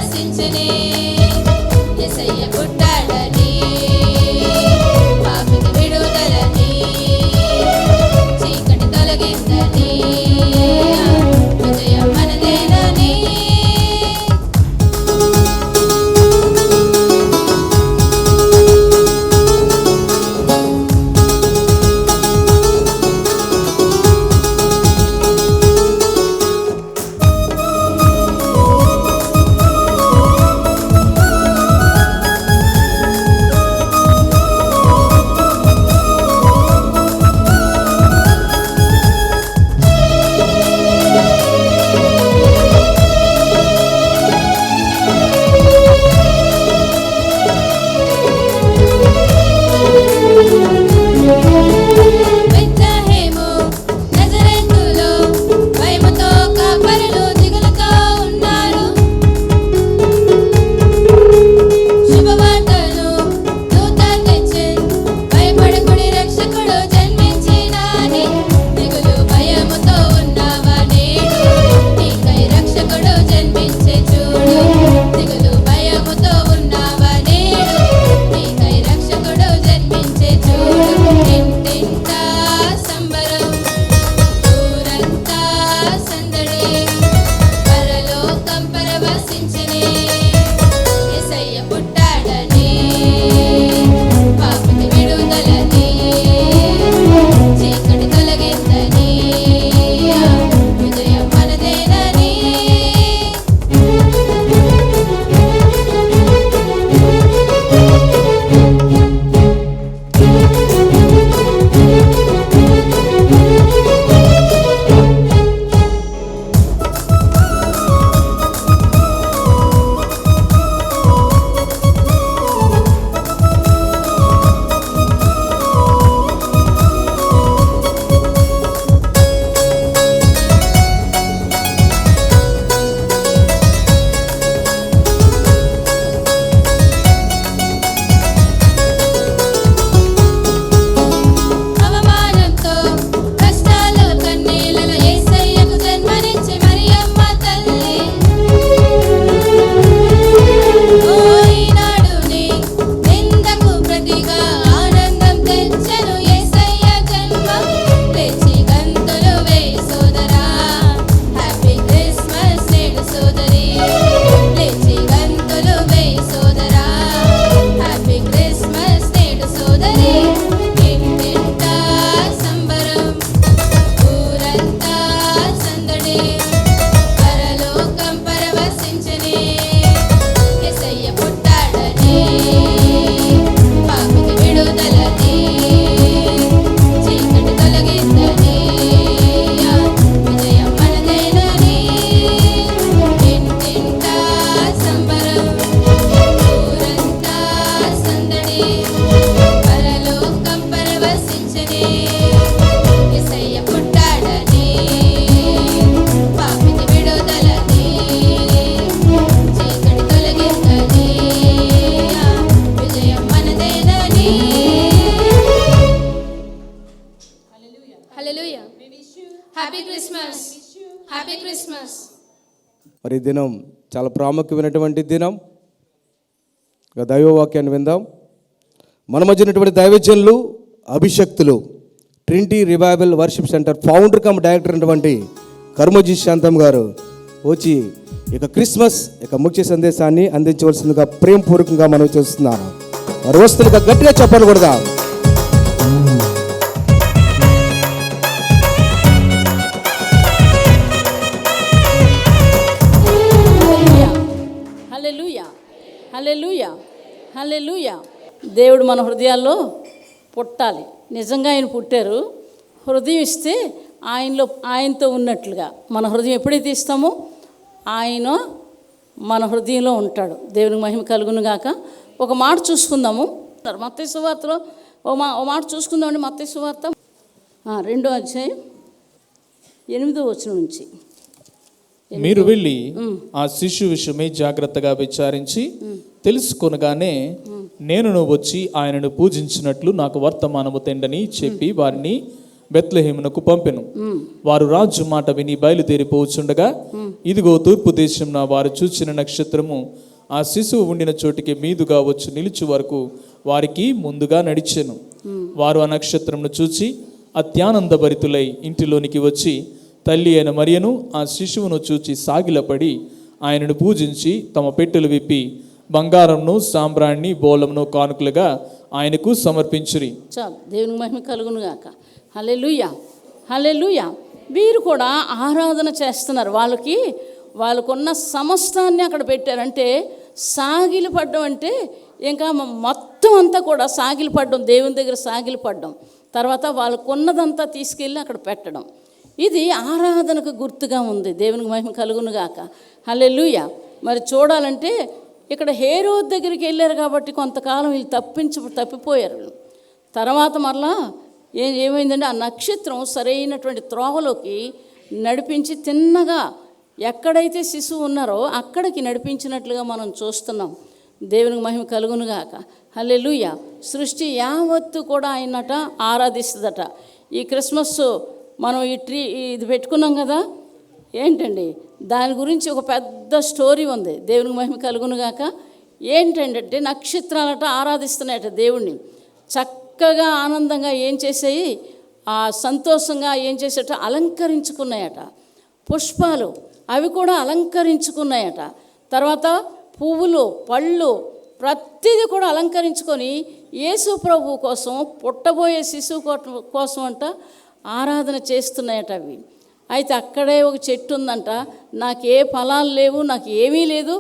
పరవశించనే యేసయ్య పుట్టాడని పాపికి విడుదలని చీకటి తొలగిందని విజయం మనదేనని మరి దినం చాలా ప్రాముఖ్యమైనటువంటి దినం. దైవవాక్యాన్ని విందాం. మన మధ్య ఉన్నటువంటి దైవజనులు, అభిషక్తులు, trinity revival worship center founder cum director అయినటువంటి కర్మజీ శాంతం గారు వచ్చి ఇక క్రిస్మస్ ఇక ముఖ్య సందేశాన్ని అందించవలసిందిగా ప్రేమపూర్వకంగా మనం చేస్తున్నాను. వారి వస్తువులుగా గట్టిగా చెప్పాలి కూడా. హల్లెలూయా, హల్లెలూయా. దేవుడు మన హృదయాల్లో పుట్టాలి. నిజంగా ఆయన పుట్టారు. హృదయం ఇస్తే ఆయనతో ఉన్నట్లుగా మన హృదయం ఎప్పుడైతే ఇస్తామో ఆయన మన హృదయంలో ఉంటాడు. దేవునికి మహిమ కలుగును గాక. ఒక మాట చూసుకుందాము. మత్తయి సువార్తలో ఓ మాట చూసుకుందామండి. మత్తయి సువార్త 2వ అధ్యాయం 8వ వచనం నుంచి. మీరు వెళ్ళి ఆ శిశువు విషయమై జాగ్రత్తగా విచారించి తెలుసుకొనగానే నేను వచ్చి ఆయనను పూజించినట్లు నాకు వర్తమానము తెండని చెప్పి వారిని బెత్లెహేమునకు పంపెను. వారు రాజు మాట విని బయలుదేరిపోవచ్చుండగా ఇదిగో తూర్పు దేశంన వారు చూచిన నక్షత్రము ఆ శిశువు ఉండిన చోటికి మీదుగా వచ్చి నిలిచి వరకు వారికి ముందుగా నడిచెను. వారు ఆ నక్షత్రమును చూచి అత్యానందభరితులై ఇంటిలోనికి వచ్చి తల్లి అయిన మరియను ఆ శిశువును చూచి సాగిలపడి ఆయనను పూజించి తమ పెట్టెలు విప్పి బంగారంను సాంబ్రాణి బోళమును కానుకలుగా ఆయనకు సమర్పించిరి. చాలు, దేవునికి మహిమ కలుగును గాక. హల్లెలూయా, హల్లెలూయా. వీరు కూడా ఆరాధన చేస్తున్నారు. వాళ్ళకున్న సమస్తాన్ని అక్కడ పెట్టారంటే సాగిలి పడ్డం అంటే ఇంకా మొత్తం అంతా కూడా సాగిలి పడ్డం, దేవుని దగ్గర సాగిలి పడ్డం, తర్వాత వాళ్ళకున్నదంతా తీసుకెళ్ళి అక్కడ పెట్టడం. ఇది ఆరాధనకు గుర్తుగా ఉంది. దేవునికి మహిమ కలుగును గాక. హల్లెలూయా. మరి చూడాలంటే ఇక్కడ హేరోదు దగ్గరికి వెళ్ళారు కాబట్టి కొంతకాలం వీళ్ళు తప్పిపోయారు. తర్వాత మరలా ఏమైందంటే ఆ నక్షత్రం సరైనటువంటి త్రోవలోకి నడిపించి తిన్నగా ఎక్కడైతే శిశువు ఉన్నారో అక్కడికి నడిపించినట్లుగా మనం చూస్తున్నాం. దేవునికి మహిమ కలుగునుగాక. హల్లెలూయా. సృష్టి యావత్తు కూడా ఆయనట ఆరాధిస్తుందట. ఈ క్రిస్మస్ మనం ఇది పెట్టుకున్నాం కదా, ఏంటండి దాని గురించి ఒక పెద్ద స్టోరీ ఉంది. దేవునికి మహిమ కలుగునుగాక. ఏంటంటే నక్షత్రాలట ఆరాధిస్తున్నాయట దేవుణ్ణి. చక్కగా ఆనందంగా ఏం చేసాయి, ఆ సంతోషంగా ఏం చేసేట అలంకరించుకున్నాయట. పుష్పాలు అవి కూడా అలంకరించుకున్నాయట. తర్వాత పువ్వులు, పళ్ళు, ప్రతిదీ కూడా అలంకరించుకొని యేసు ప్రభు కోసం, పుట్టబోయే శిశువు కోసం అంట ఆరాధన చేస్తున్నాయట అవి. అయితే అక్కడే ఒక చెట్టు ఉందంట. నాకు ఏ ఫలాలు లేవు, నాకు ఏమీ లేదు,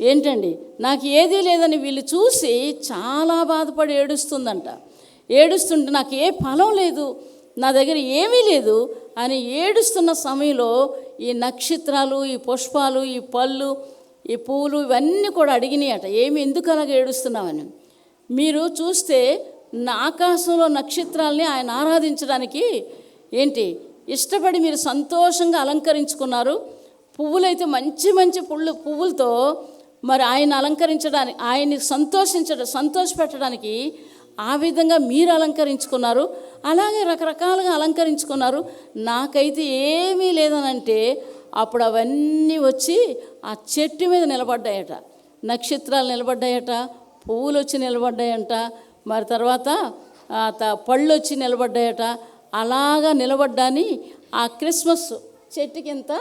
ఏంటండి నాకు ఏదీ లేదని వీళ్ళు చూసి చాలా బాధపడి ఏడుస్తుందంట. ఏడుస్తుంటే నాకు ఏ ఫలం లేదు, నా దగ్గర ఏమీ లేదు అని ఏడుస్తున్న సమయంలో ఈ నక్షత్రాలు, ఈ పుష్పాలు, ఈ పళ్ళు, ఈ పువ్వులు ఇవన్నీ కూడా అడిగినాయట, ఎందుకు అలాగ ఏడుస్తున్నామని. మీరు చూస్తే ఆకాశంలో నక్షత్రాలని ఆయన ఆరాధించడానికి ఇష్టపడి మీరు సంతోషంగా అలంకరించుకున్నారు. పువ్వులైతే మంచి మంచి పువ్వులతో మరి ఆయన అలంకరించడానికి, ఆయన్ని సంతోషపెట్టడానికి ఆ విధంగా మీరు అలంకరించుకున్నారు. అలాగే రకరకాలుగా అలంకరించుకున్నారు. నాకైతే ఏమీ లేదనంటే అప్పుడు అవన్నీ వచ్చి ఆ చెట్టు మీద నిలబడ్డాయట. నక్షత్రాలు నిలబడ్డాయట, పువ్వులు వచ్చి నిలబడ్డాయంట, మరి తర్వాత పళ్ళు వచ్చి నిలబడ్డాయట. అలాగా నిలబడ్డాని ఆ క్రిస్మస్ చెట్టుకింత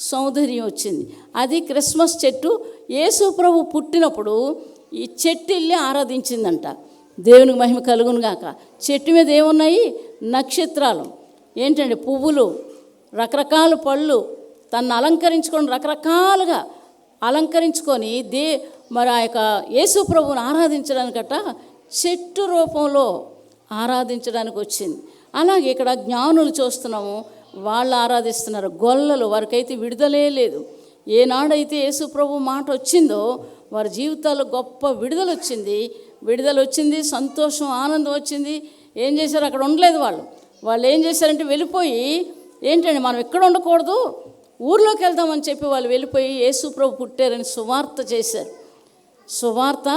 సౌందర్యం వచ్చింది. అది క్రిస్మస్ చెట్టు. యేసు ప్రభు పుట్టినప్పుడు ఈ చెట్టు వెళ్ళి ఆరాధించిందంట. దేవునికి మహిమ కలుగును గాక. చెట్టు మీద ఏమున్నాయి? నక్షత్రాలు, పువ్వులు, రకరకాల పళ్ళు, తను అలంకరించుకొని రకరకాలుగా అలంకరించుకొని మరి ఆ యొక్క యేసు ప్రభువుని ఆరాధించడానికట చెట్టు రూపంలో ఆరాధించడానికి వచ్చింది. అలాగే ఇక్కడ జ్ఞానులు చూస్తున్నాము, వాళ్ళు ఆరాధిస్తున్నారు. గొల్లలు, వారికైతే విడుదలే లేదు. ఏనాడైతే యేసు ప్రభు మాట వచ్చిందో వారి జీవితాల్లో గొప్ప విడుదల వచ్చింది, సంతోషం, ఆనందం వచ్చింది. ఏం చేశారు? అక్కడ ఉండలేదు. వాళ్ళు ఏం చేశారంటే వెళ్ళిపోయి మనం ఎక్కడ ఉండకూడదు, ఊర్లోకి వెళ్దామని చెప్పి వాళ్ళు వెళ్ళిపోయి యేసు ప్రభు పుట్టారని సువార్త చేశారు. సువార్త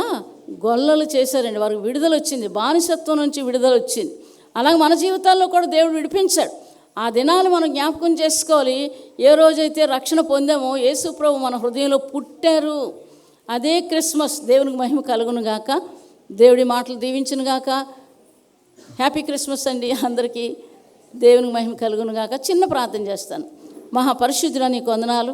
గొల్లలు చేశారండి. వారికి విడుదల వచ్చింది, బానిసత్వం నుంచి విడుదల వచ్చింది. అలాగే మన జీవితాల్లో కూడా దేవుడు విడిపించాడు. ఆ దినాలు మనం జ్ఞాపకం చేసుకోవాలి. ఏ రోజైతే రక్షణ పొందామో యేసు ప్రభు మన హృదయంలో పుట్టారు. అదే క్రిస్మస్. దేవునికి మహిమ కలుగును గాక. దేవుడి మాటలు దీవించును గాక. హ్యాపీ క్రిస్మస్ అండి అందరికీ. దేవునికి మహిమ కలుగును గాక. చిన్న ప్రార్థన చేస్తాను. మహాపరిశుద్ధుడా నీకు వందనాలు.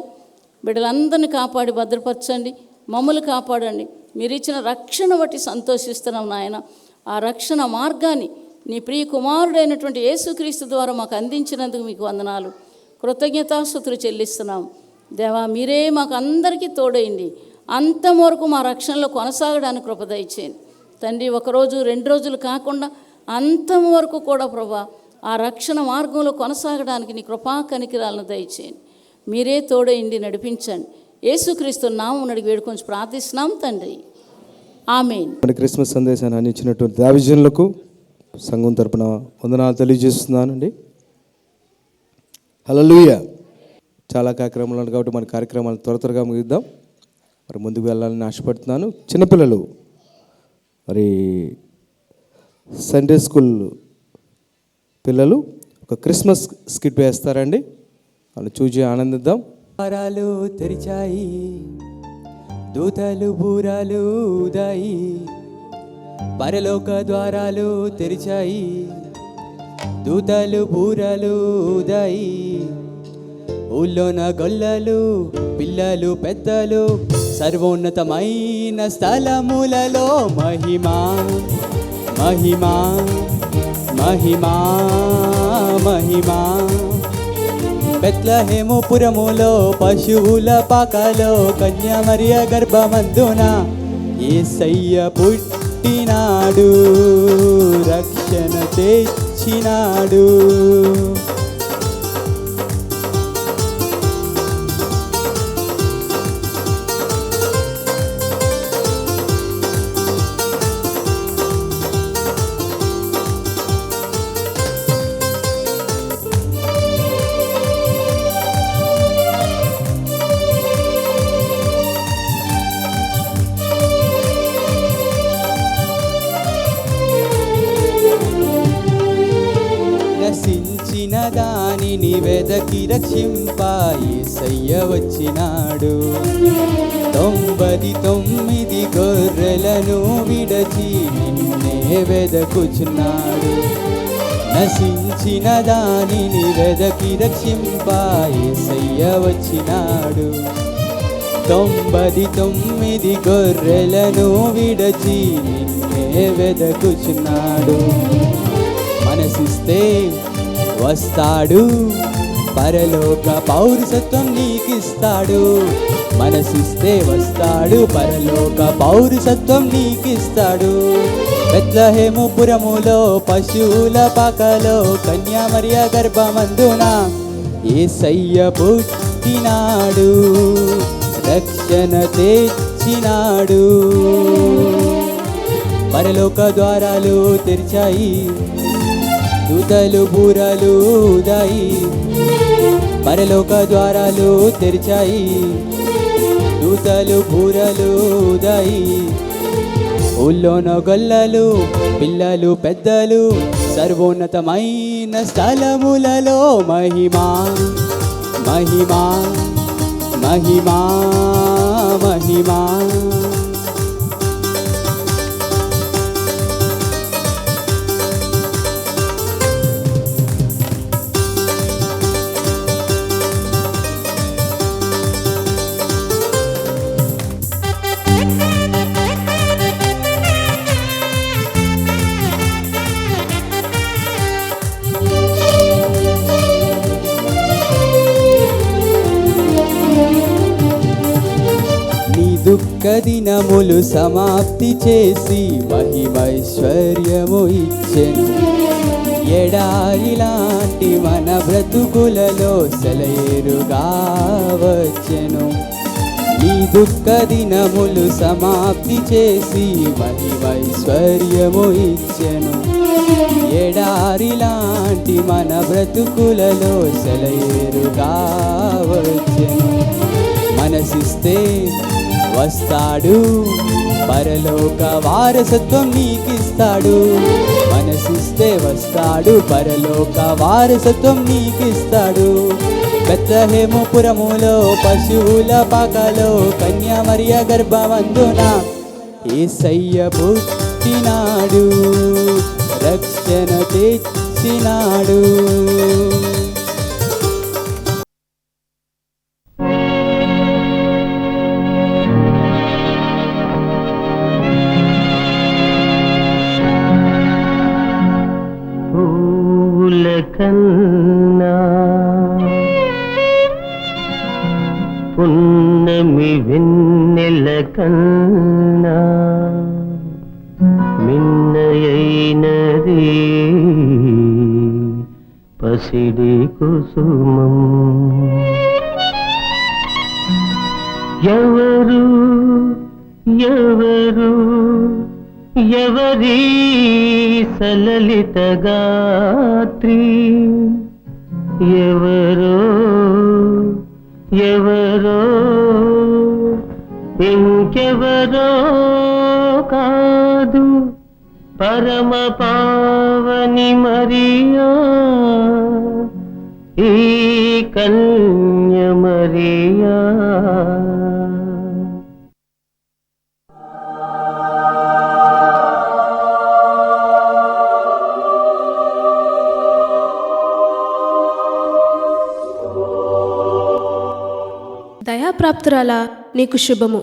బిడ్డలందరినీ కాపాడి భద్రపరచండి, మమ్మల్ని కాపాడండి. మీరు ఇచ్చిన రక్షణ బట్టి సంతోషిస్తున్నాం నాయన. ఆ రక్షణ మార్గాన్ని నీ ప్రియ కుమారుడైనటువంటి యేసుక్రీస్తు ద్వారా మాకు అందించినందుకు మీకు వందనాలు, కృతజ్ఞతాస్తుతులు చెల్లిస్తున్నాం. దేవా, మీరే మాకు అందరికీ తోడైంది. అంతం వరకు మా రక్షణలో కొనసాగడానికి కృప దయచేయండి తండ్రి. ఒకరోజు 2 రోజులు కాకుండా అంతం వరకు కూడా ప్రభా ఆ రక్షణ మార్గంలో కొనసాగడానికి నీ కృపా కనికరాలను దయచేయండి. మీరే తోడైండి, నడిపించండి. యేసుక్రీస్తు నామమున అడిగి వేడుకొని ప్రార్థిస్తున్నాం తండ్రి, ఆమేన్. మన క్రిస్మస్ సందేశాన్ని అందించినటువంటి దైవజనులకు సంఘం తరపున వందనాలు తెలియజేస్తున్నానండి. హల్లెలూయా. చాలా కార్యక్రమాలు ఉన్నాయి కాబట్టి మన కార్యక్రమాలు త్వరగా ముగిద్దాం. మరి ముందుకు వెళ్ళాలని ఆశపడుతున్నాను. చిన్నపిల్లలు మరి సండే స్కూల్ పిల్లలు ఒక క్రిస్మస్ స్కిట్ వేస్తారండి, వాళ్ళు చూసి ఆనందిద్దాం. ద్వారాలు తెరిచాయి, దూతలు బూరాలు ఊదాయి, పరలోక ద్వారాలు తెరిచాయి, దూతలు బూరలు ఊదాయి, ఊళ్ళోన గొల్లలు పిల్లలు పెద్దలు సర్వోన్నతమైన స్థలములలో మహిమా మహిమా మహిమా మహిమా. బెత్లెహేముపురములో పశువుల పాకలో కన్యామరియ గర్భమందున యేసయ్య పుట్టినాడు, రక్షణ తెచ్చినాడు. నశించిన దానిని వెదకి రక్షింప యేసయ్య వచ్చినాడు. 99 గొర్రెలను విడచి నిన్నే వెదకుచున్నాడు. నశించిన దానిని వెదకి రక్షింప యేసయ్య వచ్చినాడు. 99 గొర్రెలను విడచి నిన్నే వెదకుచున్నాడు. మనసిస్తే వస్తాడు, పరలోక పౌరసత్వం నీకిస్తాడు. మనసిస్తే వస్తాడు, పరలోక పౌరసత్వం నీకిస్తాడు. బెత్లెహేముపురములో పశువుల పాకలో కన్యామరియ గర్భమందున యేసయ్య పుట్టినాడు, రక్షణ తెచ్చినాడు. పరలోక ద్వారాలు తెరిచాయి, దూతలు బూరలు ఊదాయి, పరలోక ద్వారాలు తెరిచాయి, దూతలు బూరలు ఊదాయి, ఊళ్ళోన గొల్లలు పిల్లలు పెద్దలు సర్వోన్నతమైన స్థలములలో మహిమా మహిమా మహిమా మహిమా. దుఃఖ దినములు సమాప్తి చేసి మహిమైశ్వర్యము ఇచ్చెను. ఎడారిలాంటి మన బ్రతుకులలో సెలయేరుగా వచ్చెను. ఈ దుఃఖ దినములు సమాప్తి చేసి మహిమైశ్వర్యము ఇచ్చెను. ఎడారిలాంటి మన బ్రతుకులలో సెలయేరుగా వచ్చెను. మనసిస్తే వస్తాడు, పరలోక వారసత్వం నీకిస్తాడు. మనసిస్తే వస్తాడు, పరలోక వారసత్వం నీకిస్తాడు. బెత్లెహేముపురములో పశువుల పాకలో కన్యామరియ గర్భమందున యేసయ్య పుట్టినాడు, రక్షణ తెచ్చినాడు. కన్నా పున్నమి వెన్నెల కన్నా మిన్నయైనది పసిడి కుసుమం. ఎవరు ఎవరు ఎవరి సలలిత గాత్రి, ఎవరో ఎవరో ఇంకెవరో కాదు పరమ పావని మరియా, ఈ కన్య మరియా. దయాప్రాప్తురాలా, నీకు శుభము.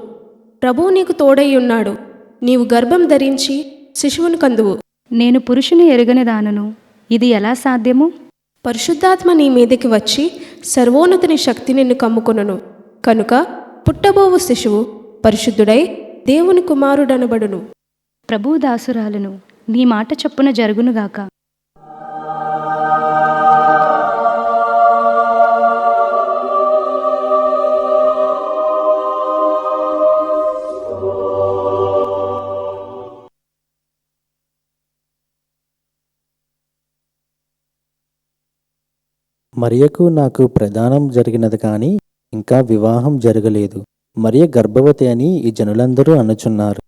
ప్రభువు నీకు తోడై ఉన్నాడు. నీవు గర్భం ధరించి శిశువును కందువు. నేను పురుషుని ఎరుగని దానను, ఇది ఎలా సాధ్యము? పరిశుద్ధాత్మ నీ మీదకి వచ్చి సర్వోన్నతుని శక్తి నిన్ను కమ్ముకొనును. కనుక పుట్టబోవు శిశువు పరిశుద్ధుడై దేవుని కుమారుడనబడును. ప్రభువు దాసురాలను, నీ మాట చొప్పున జరుగునుగాక. మరియకు నాకు ప్రదానం జరిగినది కానీ ఇంకా వివాహం జరగలేదు. మరియ గర్భవతి అని ఈ జనులందరూ అనుచున్నారు.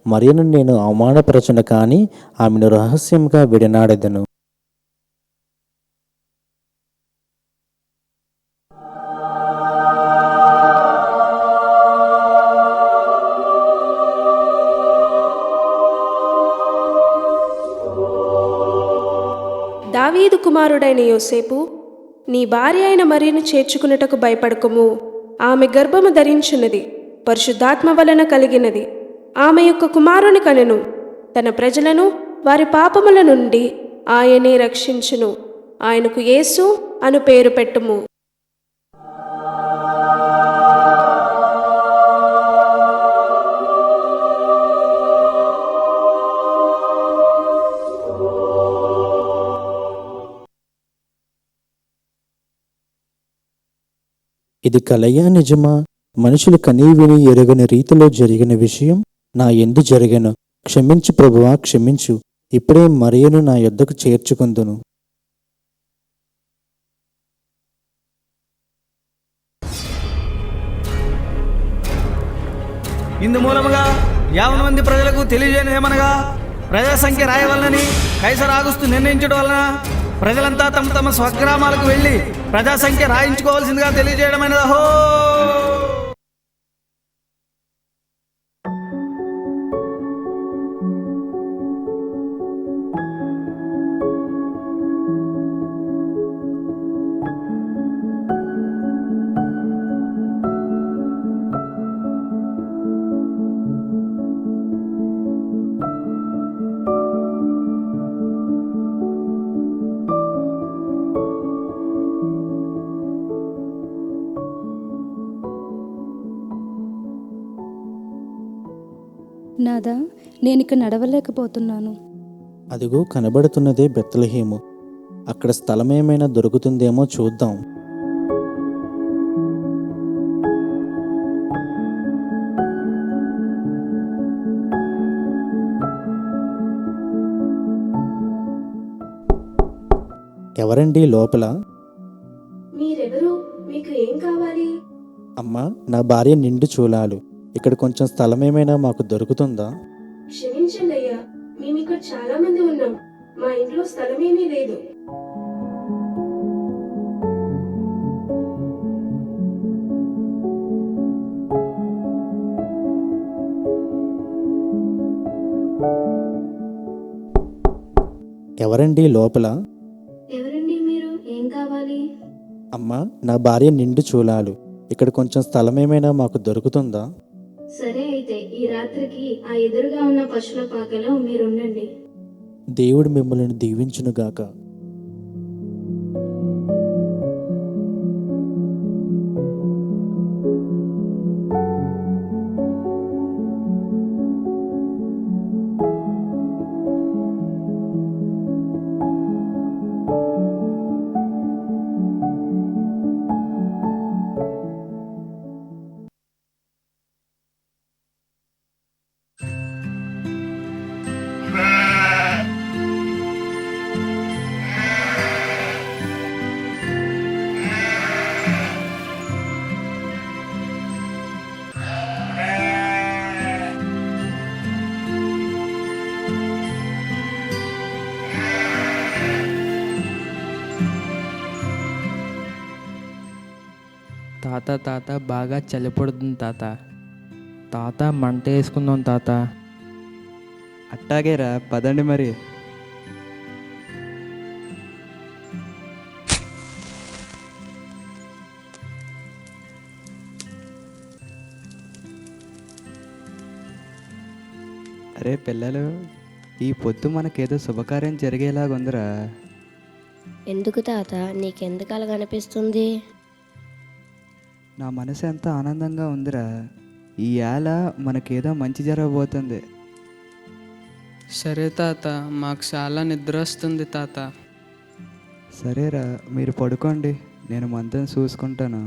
మరియను నేను అవమానపరచును కానీ ఆమెను రహస్యంగా విడనాడెదను. దావీదు కుమారుడైన యోసేపు, నీ భార్య అయిన మరియను చేర్చుకున్నటకు భయపడకము. ఆమె గర్భము ధరించున్నది, పరిశుద్ధాత్మ వలన కలిగినది. ఆమె యొక్క కుమారుని కనెను. తన ప్రజలను వారి పాపముల నుండి ఆయనే రక్షించును. ఆయనకు యేసు అను పేరు పెట్టుము. ఇది కలయా నిజమా? మనుషులు కనీ విని ఎరుగని రీతిలో జరిగిన విషయం నా యందు జరిగెను. క్షమించు ప్రభువా, క్షమించు. ఇప్పుడే మరియను నా యొద్దకు చేర్చుకొందును. ఇందు మూలముగా 50 మంది ప్రజలకు తెలియజేయమనగా, ప్రజల సంఖ్య రాయవలనని కైసర్ ఆగుస్తు నిర్ణయించడం వలన ప్రజలంతా తమ తమ స్వగ్రామాలకు వెళ్ళి ప్రజా సంఖ్య రాయించుకోవాల్సిందిగా తెలియజేయడమైనది. హో! నాదా, నేనిక నడవలేకపోతున్నాను. అదిగో కనబడుతున్నదే బెత్లెహేము. అక్కడ స్థలమేమైనా దొరుకుతుందేమో చూద్దాం. ఎవరండి లోపల? మీరెవరు? మీకు ఏం కావాలి? అమ్మా, నా భార్య నిండు చూలాలు. ఇక్కడ కొంచెం స్థలమేమైనా మాకు దొరుకుతుందా? క్షమించండి అయ్యా, మేము ఇక్కడ చాలా మంది ఉన్నాం. మా ఇంట్లో స్థలమేమీ లేదు. ఎవరండి లోపల? ఎవరండి మీరు? ఏం కావాలి? అమ్మా, నా భార్య నిండు చూలాలు. ఇక్కడ కొంచెం స్థలమేమైనా మాకు దొరుకుతుందా? సరే, అయితే ఈ రాత్రికి ఆ ఎదురుగా ఉన్న పశువుల పాకలో మీరుండండి. దేవుడు మిమ్మల్ని దీవించునుగాక. తాత బాగా చలి పడుతుంది తాత. తాత మంట వేసుకుందాం తాత. అట్టాగేరా, పదండి మరి. అరే పిల్లలు, ఈ పొద్దు మనకేదో శుభకార్యం జరిగేలాగుందిరా. ఎందుకు తాత, నీకెందుకు అలాగ అనిపిస్తుంది? నా మనసు ఎంత ఆనందంగా ఉందిరా. ఈ ఏళ మనకేదో మంచి జరగబోతుంది. సరే తాత, మాకు చాలా నిద్ర వస్తుంది తాత. సరేరా, మీరు పడుకోండి, నేను మంతం చూసుకుంటాను.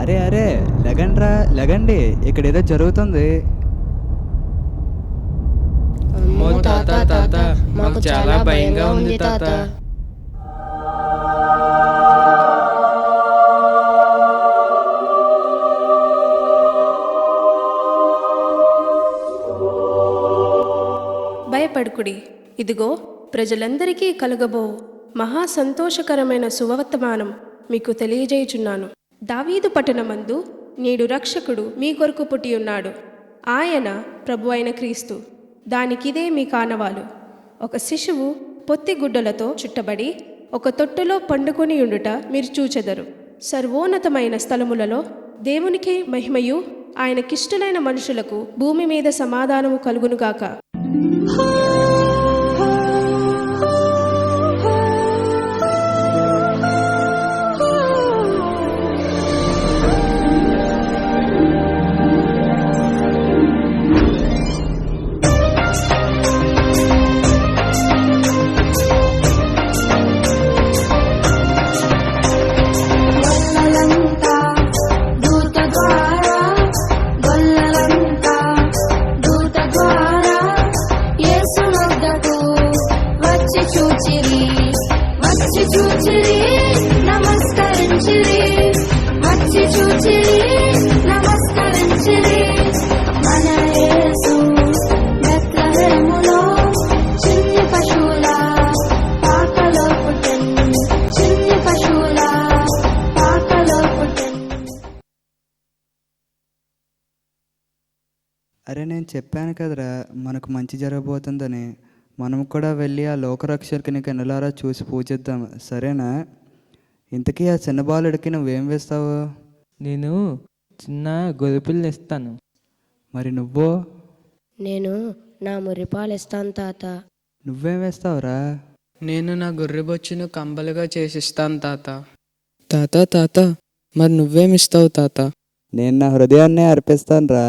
అరే అరే, లెగండ్రా, లెగండి, ఇక్కడ ఏదో జరుగుతుంది. అమ్మో తాత, తాత మాకు చాలా భయంగా ఉంది తాత. భయపడుకుడి, ఇదిగో ప్రజలందరికీ కలుగబో మహా సంతోషకరమైన శుభవర్తమానం మీకు తెలియజేయుచున్నాను. దావీదు పట్టణమందు నేడు రక్షకుడు మీ కొరకు పుట్టి ఉన్నాడు. ఆయన ప్రభు అయిన క్రీస్తు. దానికిదే మీ కానవాలు. ఒక శిశువు పొత్తి గుడ్డలతో చుట్టబడి ఒక తొట్టులో పండుకొని ఉండుట మీరు చూచెదరు. సర్వోన్నతమైన స్థలములలో దేవునికి మహిమయు, ఆయనకిష్టులైన మనుషులకు భూమి మీద సమాధానము కలుగునుగాక. అరే నేను చెప్పాను కదరా మనకు మంచి జరగబోతుందని. మనం కూడా వెళ్ళి ఆ లోకరక్షకుని కనులారా చూసి పూజిద్దాం, సరేనా? ఇంతకీ ఆ చిన్న బాలుడికి నువ్వేం వేస్తావు? నేను చిన్న గొర్రెపిల్లని ఇస్తాను. మరి నువ్వు? నేను నా మురిపాలు ఇస్తాను తాత. నువ్వేం వేస్తావురా? నేను నా గొర్రె బొచ్చును కంబలుగా చేసిస్తాను తాత. తాత తాత మరి నువ్వేమిస్తావు తాత? నేను నా హృదయాన్నే అర్పిస్తాను రా.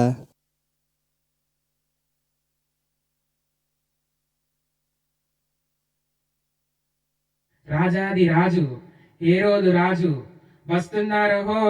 రాజాది రాజు హేరోదు రాజు వస్తున్నారు హో.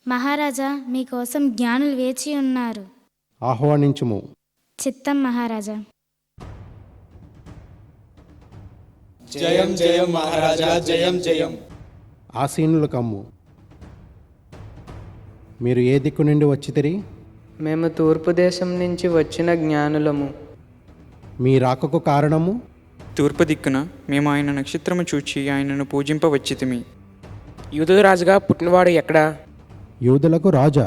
మహారాజా, మీకోసం జ్ఞానులు వేచి ఉన్నారు. ఆహ్వానించుము. చిత్తం మహారాజా. జయం జయం మహారాజా, జయం జయం. ఆసీనులు కమ్ము. మీరు ఏ దిక్కు నుండి వచ్చితిరి? మేము తూర్పు దేశం నుంచి వచ్చిన జ్ఞానులము. మీ రాకకు కారణము? తూర్పు దిక్కున మేము ఆయన నక్షత్రము చూచి ఆయనను పూజింపవచ్చితిమి. యూదుల రాజుగా పుట్టినవాడు ఎక్కడా? యూదులకు రాజా?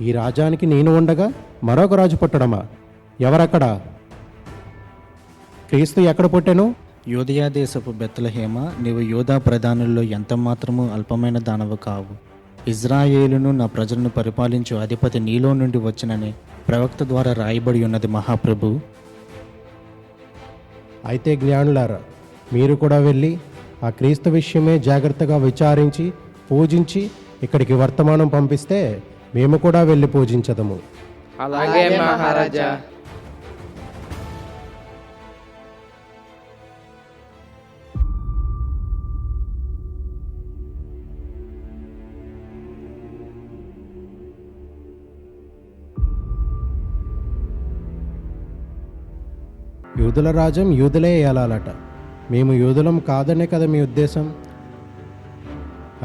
ఈ రాజానికి నేను ఉండగా మరొక రాజు పుట్టడమా? ఎవరక్కడ? క్రీస్తు ఎక్కడ పుట్టెను? యోదయా దేశపు బెత్లెహేమ, నీవు యోధా ప్రధానుల్లో ఎంత మాత్రము అల్పమైన దానవు కావు. ఇజ్రాయేలును నా ప్రజలను పరిపాలించు అధిపతి నీలో నుండి వచ్చినని ప్రవక్త ద్వారా రాయబడి ఉన్నది మహాప్రభు. అయితే జ్ఞానులారా, మీరు కూడా వెళ్ళి ఆ క్రీస్తు విషయమే జాగ్రత్తగా విచారించి పూజించి ఇక్కడికి వర్తమానం పంపిస్తే మేము కూడా వెళ్ళి పూజించదము. అలాగే మహారాజా. యూదుల రాజ్యం యూదులే ఏలాలట. మేము యూదులం కాదనే కదా మీ ఉద్దేశం?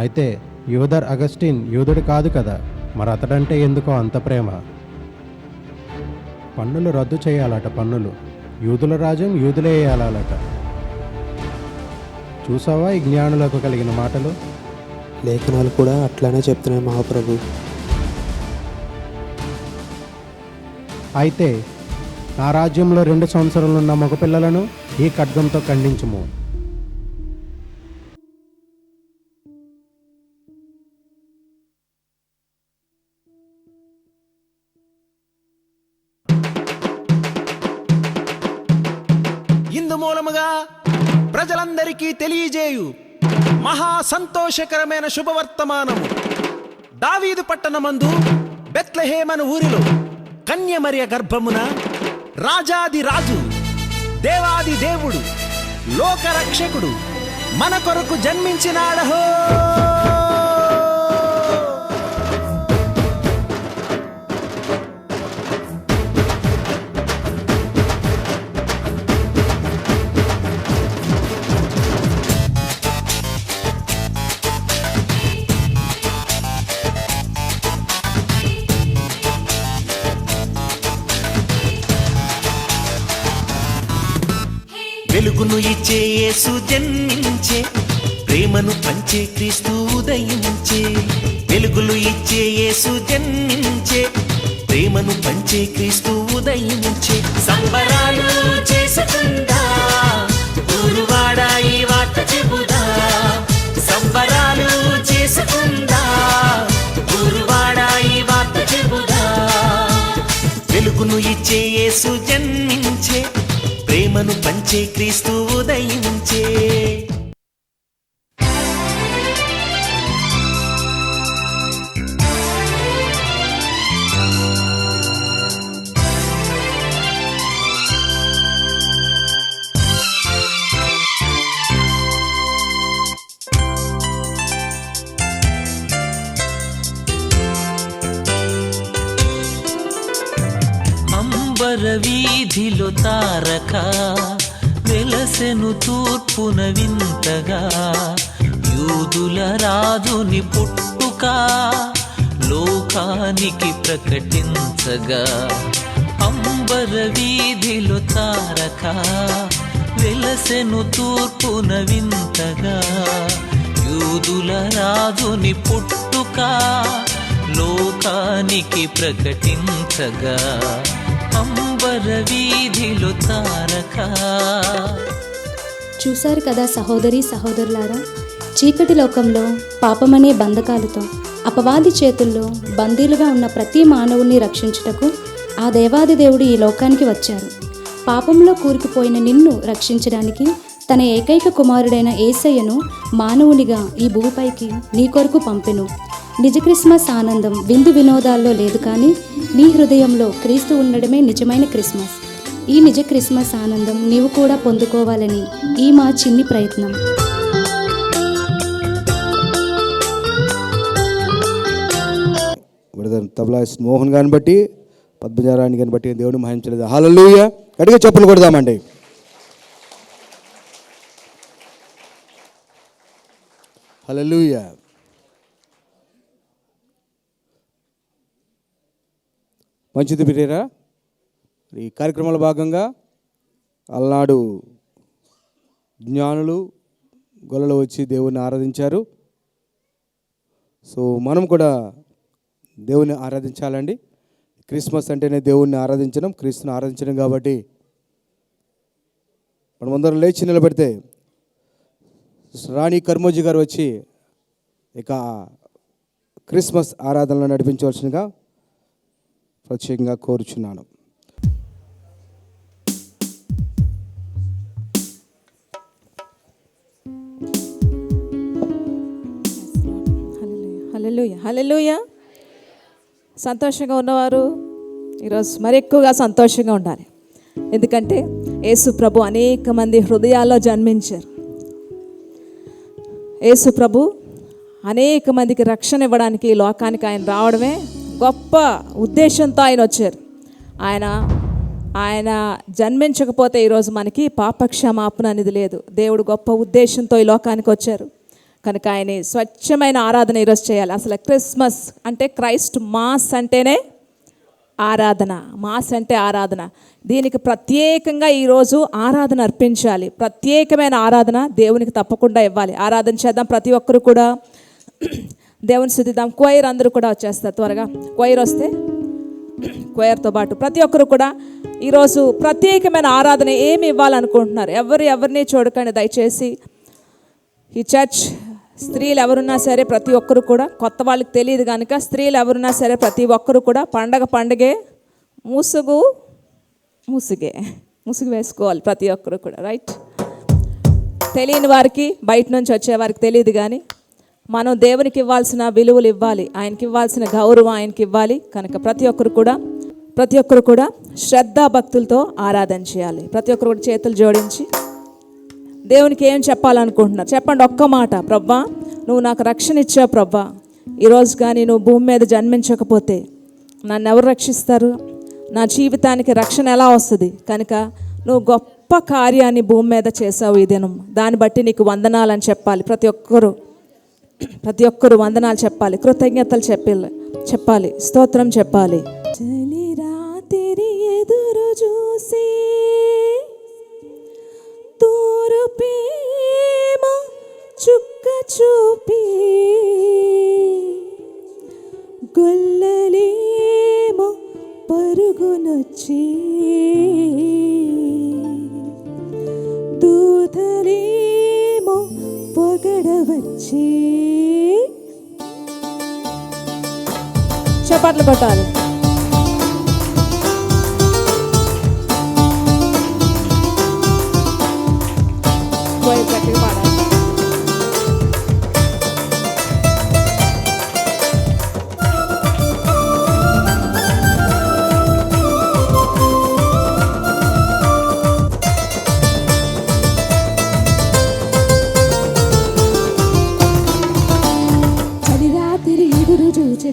అయితే యూదర్ అగస్టిన్ యూదుడు కాదు కదా, మరి అతడంటే ఎందుకో అంత ప్రేమ? పన్నులు రద్దు చేయాలట, పన్నులు. యూదుల రాజ్యం యూదులే ఏలాలట. చూసావా ఈ జ్ఞానులకు కలిగిన మాటలు? లేఖనాలు కూడా అట్లానే చెప్తున్నాయి మహాప్రభు. అయితే నా రాజ్యంలో 2 సంవత్సరాలున్న మగపిల్లలను ఈ ఖడ్గంతో ఖండించుము. ఇందు మూలముగా ప్రజలందరికీ తెలియజేయు మహా సంతోషకరమైన శుభవర్తమానము. దావీదు పట్టణమందు బెత్లెహేమను ఊరిలో కన్యమరియ గర్భమున రాజాది రాజు, దేవాది దేవుడు, లోకరక్షకుడు మన కొరకు జన్మించినాడహో. వెలుగును ఇచ్చే యేసు జన్మించే, ప్రేమను పంచే క్రీస్తు ఉదయించే. వెలుగులు ఇచ్చే యేసు జన్మించే, ప్రేమను పంచే క్రీస్తు ఉదయించే. సంబరాలు చేసుకుందా, ఊరువాడా ఈ వార్త చెబుదా. సంబరాలు చేసుకుందా, ఊరువాడా ఈ వార్త చెబుదా. వెలుగును ఇచ్చే యేసు జన్మించే, ప్రేమను పంచే క్రీస్తు ఉదయించే. అంబర వీధిలో తారక వెలసెను తూర్పున వింతగా. యూదుల రాజుని పుట్టుక లోకానికి ప్రకటించగా. అంబర వీధిలో తారక వెలసెను తూర్పున వింతగా. యూదుల రాజుని పుట్టుక లోకానికి ప్రకటించగా. అంబర వీధిలో తారక. చూశారు కదా సహోదరి సహోదరులారా, చీకటి లోకంలో పాపమనే బంధకాలతో అపవాది చేతుల్లో బందీలుగా ఉన్న ప్రతి మానవుని రక్షించుటకు ఆ దేవాది దేవుడు ఈ లోకానికి వచ్చారు. పాపంలో కూరుకుపోయిన నిన్ను రక్షించడానికి తన ఏకైక కుమారుడైన యేసయ్యను మానవునిగా ఈ భూమిపైకి నీ కొరకు పంపెను. నిజ క్రిస్మస్ ఆనందం విందు వినోదాల్లో లేదు, కానీ నీ హృదయంలో క్రీస్తు ఉండడమే నిజమైన క్రిస్మస్. ఈ నిజ క్రిస్మస్ ఆనందం నీవు కూడా పొందుకోవాలని ఈ మా చిన్ని ప్రయత్నం. తబలా మోహన్ గారిని బట్టి, పద్మజారాన్ని గారిని బట్టి దేవుని మహించలేదు. హల్లెలూయా. గట్టిగా చెప్పులు కొడదామండి. హల్లెలూయా. మంచిది బిడ్డరా. ఈ కార్యక్రమంలో భాగంగా అలనాడు జ్ఞానులు గొల్లలో వచ్చి దేవుని ఆరాధించారు. సో మనం కూడా దేవుని ఆరాధించాలండి. క్రిస్మస్ అంటేనే దేవుణ్ణి ఆరాధించడం, క్రీస్తుని ఆరాధించడం. కాబట్టి మనమందరం లేచి నిలబెడితే రాణి కర్మోజీ గారు వచ్చి ఇక క్రిస్మస్ ఆరాధనలో నడిపించవలసిందిగా ప్రత్యేకంగా కోరుచున్నాను. హల్లెలూయా, హల్లెలూయా. సంతోషంగా ఉన్నవారు ఈరోజు మరి ఎక్కువగా సంతోషంగా ఉండాలి. ఎందుకంటే యేసు ప్రభు అనేక మంది హృదయాల్లో జన్మించారు. యేసు ప్రభు అనేక మందికి రక్షణ ఇవ్వడానికి ఈ లోకానికి ఆయన రావడమే గొప్ప ఉద్దేశంతో ఆయన వచ్చారు. ఆయన జన్మించకపోతే ఈరోజు మనకి పాపక్షమాపణ అనేది లేదు. దేవుడు గొప్ప ఉద్దేశంతో ఈ లోకానికి వచ్చారు కనుక ఆయన స్వచ్ఛమైన ఆరాధన ఈరోజు చేయాలి. అసలు క్రిస్మస్ అంటే క్రైస్ట్ మాస్ అంటేనే ఆరాధన, మాస్ అంటే ఆరాధన. దీనికి ప్రత్యేకంగా ఈరోజు ఆరాధన అర్పించాలి. ప్రత్యేకమైన ఆరాధన దేవునికి తప్పకుండా ఇవ్వాలి. ఆరాధన చేద్దాం ప్రతి ఒక్కరు కూడా, దేవుని స్తుతిద్దాం. క్వైర్ అందరూ కూడా వచ్చేస్తారు త్వరగా. క్వైర్ వస్తే క్వైర్తో పాటు ప్రతి ఒక్కరు కూడా ఈరోజు ప్రత్యేకమైన ఆరాధన ఏమి ఇవ్వాలనుకుంటున్నారు? ఎవరిని చూడకండి దయచేసి. ఈ చర్చ్ స్త్రీలు ఎవరున్నా సరే ప్రతి ఒక్కరు కూడా, కొత్త వాళ్ళకి తెలియదు కనుక స్త్రీలు ఎవరున్నా సరే ప్రతి ఒక్కరు కూడా పండగే ముసుగు వేసుకోవాలి ప్రతి ఒక్కరు కూడా, రైట్? తెలియని వారికి, బయట నుంచి వచ్చేవారికి తెలియదు కానీ మనం దేవునికి ఇవ్వాల్సిన విలువలు ఇవ్వాలి, ఆయనకి ఇవ్వాల్సిన గౌరవం ఆయనకి ఇవ్వాలి. కనుక ప్రతి ఒక్కరు కూడా శ్రద్ధాభక్తులతో ఆరాధన చేయాలి. ప్రతి ఒక్కరు కూడా చేతులు జోడించి దేవునికి ఏం చెప్పాలనుకుంటున్నారు చెప్పండి. ఒక్క మాట, ప్రవ్వా నువ్వు నాకు రక్షణ ఇచ్చావు ప్రవ్వా, ఈరోజు కానీ నువ్వు భూమి మీద జన్మించకపోతే నన్ను ఎవరు రక్షిస్తారు? నా జీవితానికి రక్షణ ఎలా వస్తుంది? కనుక నువ్వు గొప్ప కార్యాన్ని భూమి మీద చేసావు ఈ దినం, దాన్ని బట్టి నీకు వందనాలని చెప్పాలి. ప్రతి ఒక్కరు వందనాలు చెప్పాలి, కృతజ్ఞతలు చెప్పాలి, స్తోత్రం చెప్పాలి. చలి రాత్రి ఎదురు చూసి తూరుపేమో చుక్క చూపి గొల్లలేమో పరుగునొచ్చి దూతలేమో పొగడవచ్చి. చప్పట్లు కొట్టాలి.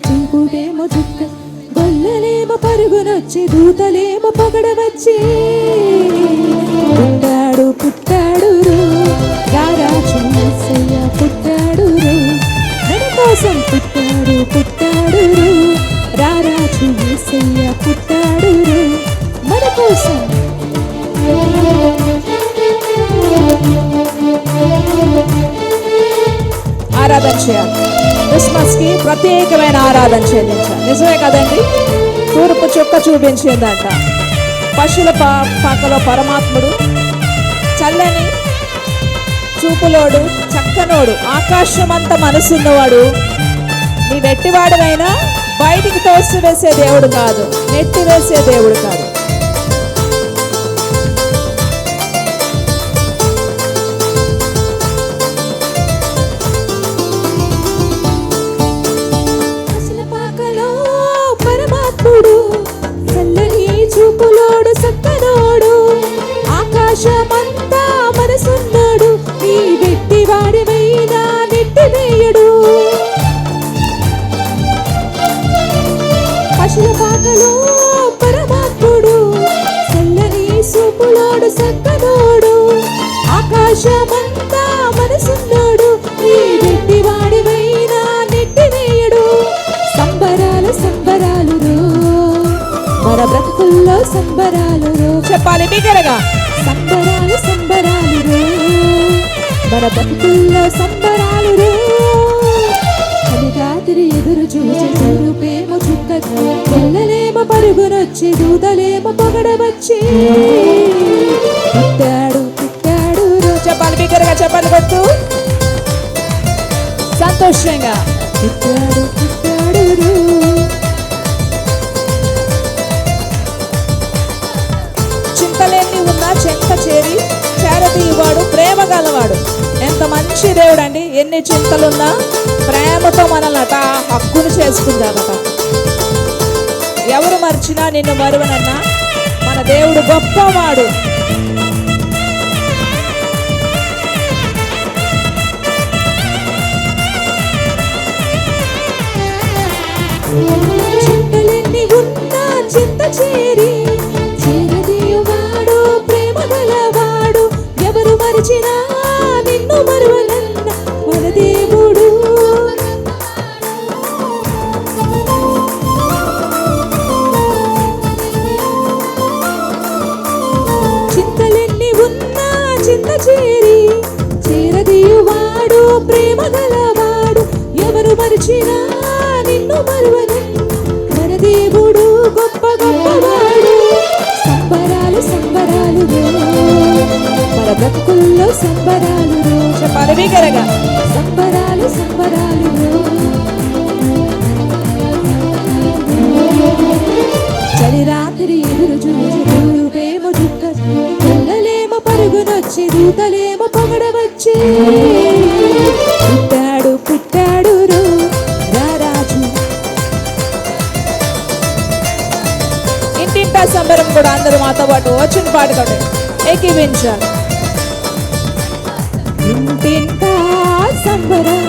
చూపుడేమో చుక్క గొల్లలేమో పరుగునొచ్చి దూతలేమో పొగడవచ్చి. పుట్టాడు రారాజు యేసయ్య పుట్టాడు, మన కోసం పుట్టాడు రారాజు యేసయ్య పుట్టాడు మన కోసం. ఆరాధన చేయాలి. క్రిస్మస్కి ప్రత్యేకమైన ఆరాధన చెల్లించాలి. నిజమే కదండి? తూర్పు చుక్క చూపించిందంట. పశువుల పాకలో పరమాత్ముడు చల్లని చూపులోడు, చక్కనోడు, ఆకాశమంతా మనసున్నవాడు. నీ వెట్టివాడువైనా బయటికి తోసివేసే దేవుడు కాదు, నెట్టివేసే దేవుడు కాదు. చల్లని చూపులోడు, సక్కనోడు, ఆకాశమంతా మనసున్నాడు. నీ వెట్టివాడివైనా నెట్టివేయడు. పశుల పాకలో పరమాత్ముడు, చల్లని చూపులోడు, సక్కనోడు, ఆకాశమంతా మనసున్నాడు. నీ వెట్టివాడివైనా నెట్టివేయడు. సంబరాలు మన బ్రతుకుల్లో సంబరాలు చెప్పాలి బిగ్గరగా. సంబరాలు మన బ్రతుకుల్లో సంబరాలు. చలిరాత్రి ఎదురు చూసి చూరుపేమో చుక్క గొల్లలేమో పరుగునొచ్చి దూతలేమో పొగడవచ్చి. పుట్టాడు బిగ్గరగా చెప్పండి కొట్టు సంతోషంగా. పుట్టాడు పుట్టాడు చింతలేని ఉన్న చెంత చేరి చేరతీయవాడు ప్రేమ గలవాడు. ఎంత మంచి దేవుడు అండి. ఎన్ని చింతలున్నా ప్రేమతో మనల్ని హక్కును చేసుకుందామట. ఎవరు మర్చినా నిన్ను మరువనన్నా మన దేవుడు గొప్పవాడు. చింతలెన్ని ఉన్నా చింత చేరి చేరదీయువాడు ప్రేమ గలవాడు. ఎవరు మరిచినా నిన్ను మరువనన్న మన దేవుడు. చింతలెన్ని ఉన్నా చింత చేరి చేరదీయువాడు ప్రేమ గలవాడు. ఎవరు మరిచినా నిన్ను మరువనన్న మన దేవుడు గొప్ప గొప్పవాడు. సంబరాలు సంబరాలు మన బ్రతుకుల్లో సంబరాలు చెప్పాలి బిగ్గరగా. సంబరాలు సంబరాలు చలి రాత్రి ఎదురు చూసి రూపేమో చుక్క పిల్లలేమో పరుగునొచ్చి దూతలేమో పొగడవచ్చి. పుట్టాడు పుట్టాడు రారాజు. ఇంటింటా సంబరం కూడా అందరూ మాతో పాటు వచ్చిన పాటతోటి ఏకీవించాలి. ఇంటింటా సంబరం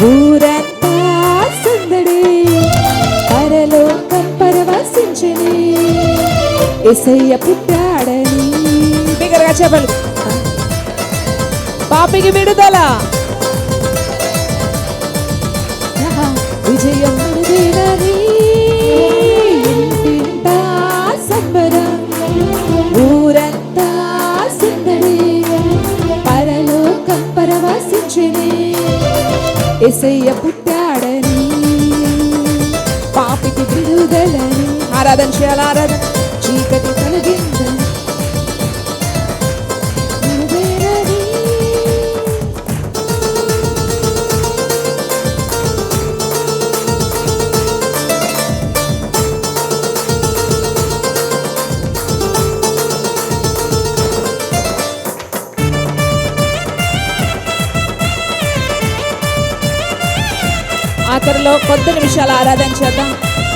ఊరంతా సందడి పరలోకం పరవశించని యేసయ్య పుట్టాడని. బిగ్గరగా చెప్పాలి. పాపికి విడుదల విజయం మనదేనని. ఇంటింటా సంబరం ఊరంతా సందడి పరలోకం పరవశించని యేసయ్య పుట్టాడని. పాపికి విడుదలని. ఆరాధన చేయాలి. ఆరాధన. చీకటి తొలగిందని ఆఖరిలో కొద్ది నిమిషాలు ఆరాధన చేద్దాం.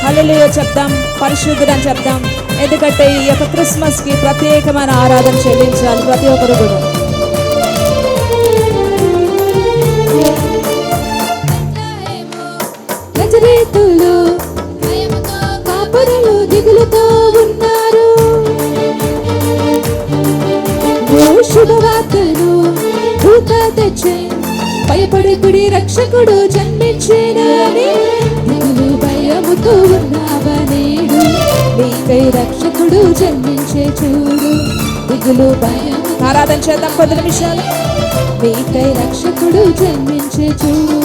హల్లెలూయా చెప్దాం. పరిశుద్ధుడని చెప్దాం. ఎందుకంటే ఈ యొక్క క్రిస్మస్కి ప్రత్యేకమైన ఆరాధన చెల్లించాలి ప్రతి ఒక్కరు కూడా. నజరేతులో కాపురులు దిగులుతో ఉన్నారు. శుభవార్తను దూత తెచ్చే భయపడకుడి రక్షకుడు జన్మించేనని. దిగులు భయముతో ఉన్నావా నేడు నీకై రక్షకుడు జన్మించే చూడు. దిగులు భయం. ఆరాధన చేద్దాం కొద్ది నిమిషాలు. నీకై రక్షకుడు జన్మించే చూడు.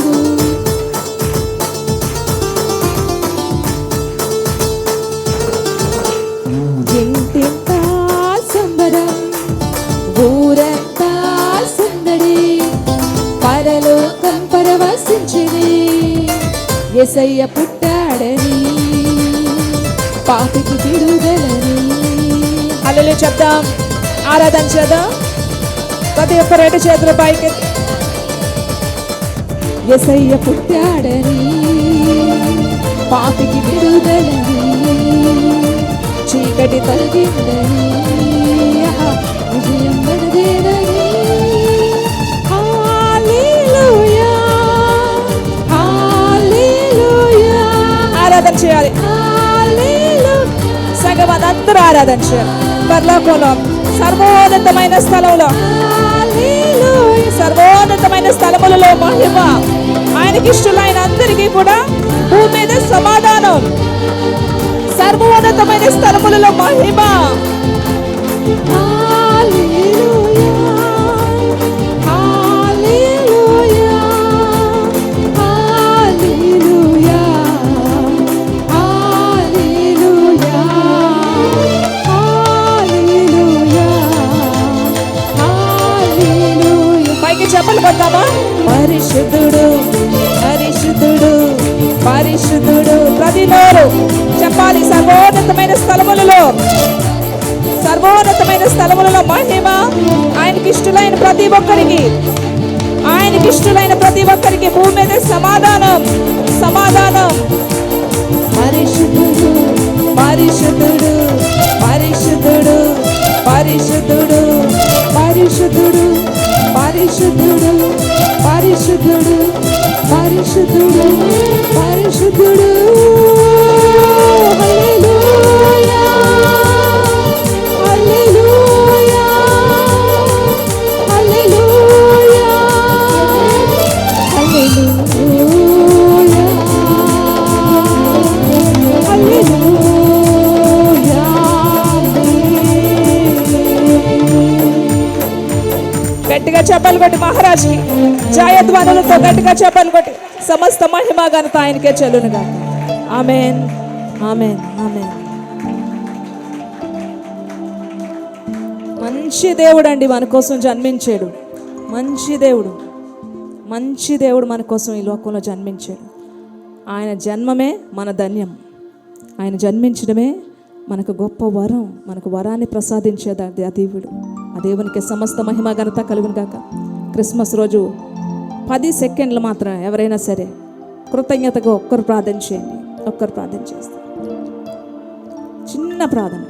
ఇంటింతా సంబరం ఊరంతా సందడి పరలోకం పరవశించని యేసయ్య పుట్టాడని. పాపికి విడుదలని. హల్లెలూయా చెప్దాం. ఆరాధన చేద్దాం. ప్రతి ఒక్క రెండు చేతుల పైకి. యేసయ్య పుట్టాడని పాపికి విడుదలని చీకటి తొలగిందని విజయం మనదేనని. హల్లెలూయా హల్లెలూయా. ఆరాధన చేయాలి. సగం అందరూ ఆరాధన చేయాలి. పరలోకంలో సర్వోన్నతమైన స్థలంలో సర్వోన్నతమైన స్థలములలో మహిమ. ఆయనకి ఇష్టలైన అందరికీ కూడా భూమి మీద సమాధానం. సర్వోన్నతమైన స్థలములలో మహిమ. Hallelujah. రావాలి. సర్వోన్నతమైన స్థలములలో, సర్వోన్నతమైన స్థలములలో మహిమ ఆయనకి ఇష్టలైన ప్రతి ఒక్కరికి, ఆయనకి ఇష్టలైన ప్రతి ఒక్కరికి భూమి మీద సమాధానం, సమాధానం. పరిశుద్ధుడు పరిశుద్ధుడు పరిశుద్ధుడు పరిశుద్ధుడు పరిశుద్ధుడు పరిశుద్ధుడు పరిశుద్ధుడు పరిశుద్ధుడు పరిశుద్ధుడు. హల్లెలూయా హల్లెలూయా హల్లెలూయా హల్లెలూయా హల్లెలూయా. గట్టిగా చప్పలు కొట్టి మహారాజుకి జయధ్వనులతో గట్టిగా చప్పలు కొట్టి సమస్త మహిమ ఘనత ఆయనకే చెల్లునుగా. ఆమేన్ ఆమేన్ ఆమేన్. మంచి దేవుడు అండి, మన కోసం జన్మించాడు. మంచి దేవుడు, మంచి దేవుడు మన కోసం ఈ లోకంలో జన్మించాడు. ఆయన జన్మమే మన ధన్యం. ఆయన జన్మించడమే మనకు గొప్ప వరం. మనకు వరాన్ని ప్రసాదించేది ఆ దేవుడు. ఆ దేవునికి సమస్త మహిమ ఘనత కలుగును గాక. క్రిస్మస్ రోజు 10 సెకండ్లు మాత్రం ఎవరైనా సరే కృతజ్ఞతగా ఒక్కరు ప్రార్థన చేయండి. ఒక్కరు ప్రార్థన చేస్తారు. చిన్న ప్రార్థన.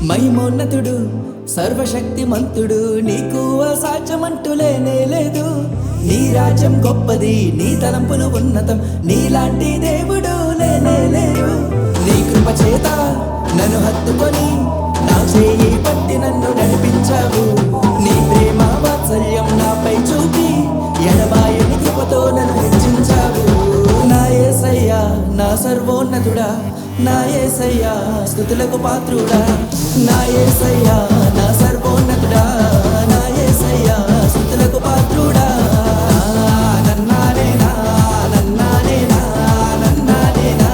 మహిమోన్నతుడు సర్వశక్తిమంతుడు, నీకు అసాధ్యమంటూ లేనే లేదు. నీ రాజ్యం గొప్పది, నీ తలంపులు ఉన్నతం, నీలాంటి దేవుడు లేనే లేడు. నీ కృప చేత నన్ను హత్తుకొని నా చేయి పట్టి నన్ను నడిపించావు. నీ ప్రేమ వాత్సల్యం నాపై చూపి ఎడబాయని కృపతో నన్ను హెచ్చించావు. నా యేసయ్యా నా సర్వోన్నతుడా, నా యేసయ్యా స్తుతులకు పాత్రుడా, నా యేసయ్యా నా సర్వోన్నతుడా, నా యేసయ్యా స్తుతులకు పాత్రుడా. నన్నానేనా నన్నానేనా నన్నానేనా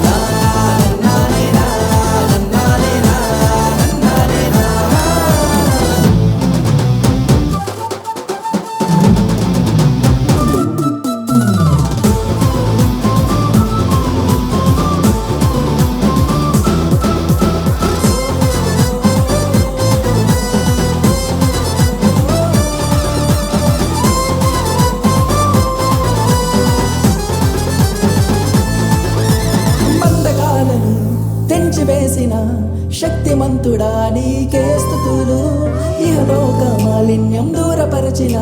నన్నానేనా నన్నానేనా నన్నానేనా. తెంచివేసిన శక్తిమంతుడా నీకే స్తుతులు. ఇహలోక మాలిన్యం దూరపరచిన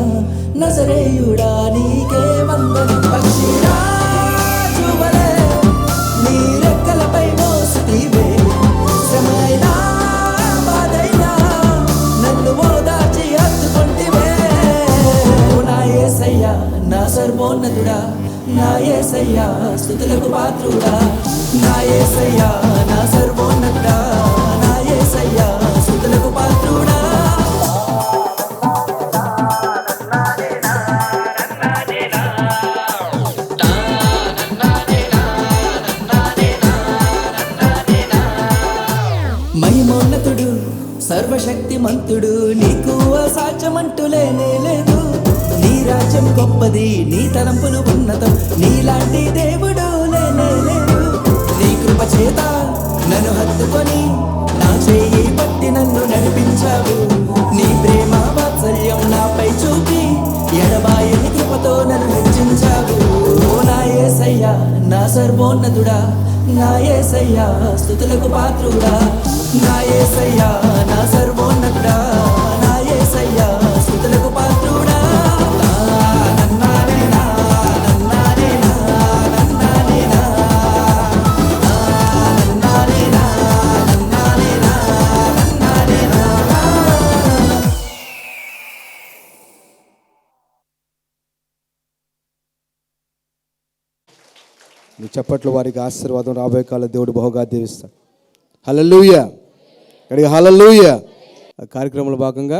నజరేయుడా నీకే వందనం. పక్షిరాజువలే నీ రెక్కలపై మోసితివే, శ్రమైనా బాధైనా నన్ను ఓదార్చి హత్తుకొంటివే. నా యేసయ్యా నా సర్వోన్నతుడా, నా యేసయ్యా స్తుతులకు పాత్రుడా, నా యేసయ్యా నా సర్వోన్నతుడా, నా యేసయ్యా స్తుతులకు పాత్రుడా. మహిమోన్నతుడు సర్వశక్తిమంతుడు, నీకు అసాధ్యమంటూ లేనే లేదు. నీ రాజ్యం గొప్పది, నీ తలంపులు ఉన్నతం, నీలాంటి దేవుడు లేనే లేడు. నీ కృప చేత నన్ను హత్తుకొని నా చేయి పట్టి నన్ను నడిపించావు. నీ ప్రేమ వాత్సల్యం నాపై చూపి ఎడబాయని కృపతో నన్ను హెచ్చించావు. నా యేసయ్యా నా సర్వోన్నతుడా, నా యేసయ్యా స్తుతులకు పాత్రుడా, నా యేసయ్యా నా సర్వోన్నతుడా, నా యేసయ్యా స్తుతులకు పాత్రుడా. నన్నానేనా నన్నానేనా నన్నానేనా నన్నానేనా నన్నానేనా నన్నానేనా. మీ చప్పట్లు వారికి ఆశీర్వాదం రాబోయే కాలం దేవుడు బహుగా దీవిస్తాడు. హల్లెలూయా. ఇక్కడికి హల్లెలూయా. ఆ కార్యక్రమంలో భాగంగా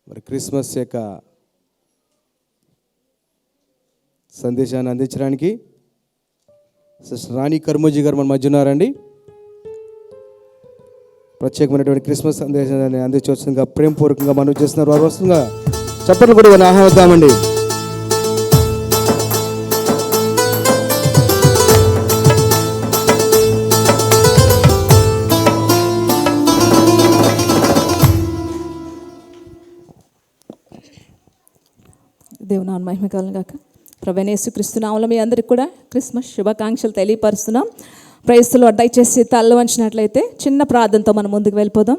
మరి క్రిస్మస్ యొక్క సందేశాన్ని అందించడానికి సిస్టర్ రాణి కర్మోజీ గారు మన మధ్య ఉన్నారండి. ప్రత్యేకమైనటువంటి క్రిస్మస్ సందేశాన్ని అందించవలసిందిగా ప్రేమపూర్వకంగా మనం చేస్తున్నారు. వారు వస్తుందిగా చప్పట్లు కూడా వారిని ఆహ్వానిద్దామండి. దేవుని మహిమ కలుగును గాక. ప్రభువైన యేసుక్రీస్తు నామములో మీ అందరికీ కూడా క్రిస్మస్ శుభాకాంక్షలు తెలియపరుస్తున్నాం. Praise the lord. దయచేసి తల్ల వంచినట్లయితే చిన్న ప్రార్థనతో మనం ముందుకు వెళ్ళిపోదాం.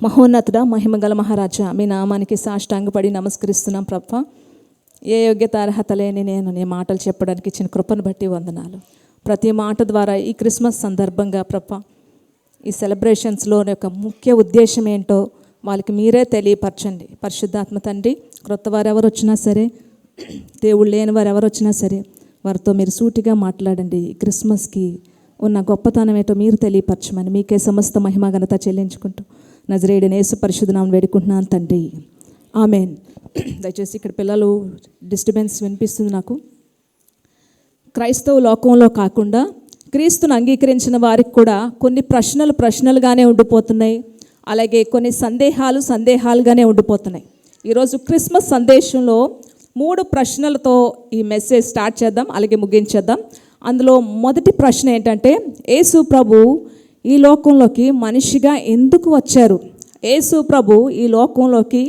మహోన్నతుడా, మహిమగల మహారాజా, మీ నామానికి సాష్టాంగపడి నమస్కరిస్తున్నాం ప్రభా. ఏ యోగ్యత అర్హత లేని నేను నీ మాటలు చెప్పడానికి ఇచ్చిన కృపను బట్టి వందనాలు. ప్రతి మాట ద్వారా ఈ క్రిస్మస్ సందర్భంగా ప్రభా, ఈ సెలబ్రేషన్స్లో యొక్క ముఖ్య ఉద్దేశం ఏంటో వాళ్ళకి మీరే తెలియపరచండి. పరిశుద్ధాత్మ తండ్రి, క్రొత్త వారు ఎవరు వచ్చినా సరే, దేవుడు లేని వారు ఎవరు వచ్చినా సరే, వారితో మీరు సూటిగా మాట్లాడండి. ఈ క్రిస్మస్కి ఉన్న గొప్పతనం ఏంటో మీరు తెలియపరచమని మీకే సమస్త మహిమ ఘనత చెల్లించుకుంటూ నజరేయుడైన యేసు పరిశుద్ధ నామమున వేడుకుంటున్నాను తండ్రి, ఆమేన్. దయచేసి ఇక్కడ పిల్లలు డిస్టర్బెన్స్ వినిపిస్తుంది నాకు. క్రైస్తవ లోకంలో కాకుండా క్రీస్తును అంగీకరించిన వారికి కూడా కొన్ని ప్రశ్నలుగానే ఉండిపోతున్నాయి. అలాగే కొన్ని సందేహాలుగానే ఉండిపోతున్నాయి. ఈరోజు క్రిస్మస్ సందేశంలో 3 ప్రశ్నలతో ఈ మెసేజ్ స్టార్ట్ చేద్దాం, అలాగే ముగించేద్దాం. అందులో మొదటి ప్రశ్న ఏంటంటే, యేసు ప్రభు ఈ లోకంలోకి మనిషిగా ఎందుకు వచ్చారు? యేసు ప్రభు ఈ లోకంలోకి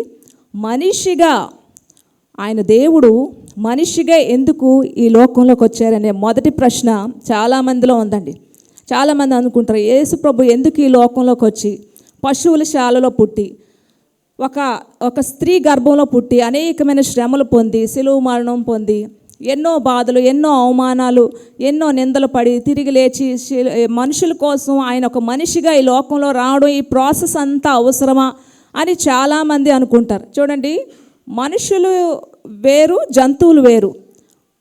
మనిషిగా, ఆయన దేవుడు మనిషిగా ఎందుకు ఈ లోకంలోకి వచ్చారనే మొదటి ప్రశ్న చాలామందిలో ఉందండి. చాలామంది అనుకుంటారు, యేసు ప్రభు ఎందుకు ఈ లోకంలోకి వచ్చి పశువుల శాలలో పుట్టి, ఒక స్త్రీ గర్భంలో పుట్టి, అనేకమైన శ్రమలు పొంది, శిలువ మరణం పొంది, ఎన్నో బాధలు, ఎన్నో అవమానాలు, ఎన్నో నిందలు పడి తిరిగి లేచి మనుషుల కోసం ఆయన ఒక మనిషిగా ఈ లోకంలో రావడం, ఈ ప్రాసెస్ అంతా అవసరమా అని చాలామంది అనుకుంటారు. చూడండి, మనుషులు వేరు, జంతువులు వేరు.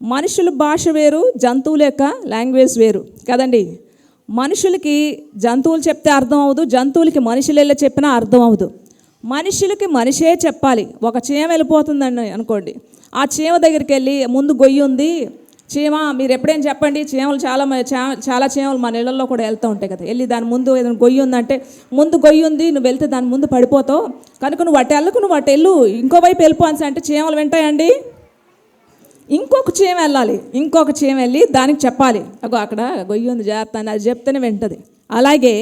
మనుషుల భాష వేరు, జంతువుల యొక్క లాంగ్వేజ్ వేరు కదండి. మనుషులకి జంతువులు చెప్తే అర్థం అవ్వదు, జంతువులకి మనుషులు చెప్పినా అర్థం అవ్వదు. మనుషులకి మనిషే చెప్పాలి. ఒక చీమ వెళ్ళిపోతుందండి అనుకోండి, ఆ చీమ దగ్గరికి వెళ్ళి, ముందు గొయ్యి ఉంది చీమ, మీరు ఎప్పుడేం చెప్పండి, చీమలు చాలా చీమలు మన ఇళ్లలో కూడా వెళ్తూ ఉంటాయి కదా, వెళ్ళి దాని ముందు ఏదైనా గొయ్యి ఉందంటే, ముందు గొయ్యి ఉంది, నువ్వు వెళ్తే దాని ముందు పడిపోతావు కనుక నువ్వు అటు వెళ్ళు, ఇంకోవైపు వెళ్ళిపోవాలి అంటే చీమలు వింటాయండి? ఇంకొక చీమ వెళ్ళాలి, ఇంకొక చీమ వెళ్ళి దానికి చెప్పాలి, అగో అక్కడ గొయ్యి ఉంది జాగ్రత్త అని, అది చెప్తేనే వింటది. అలాగే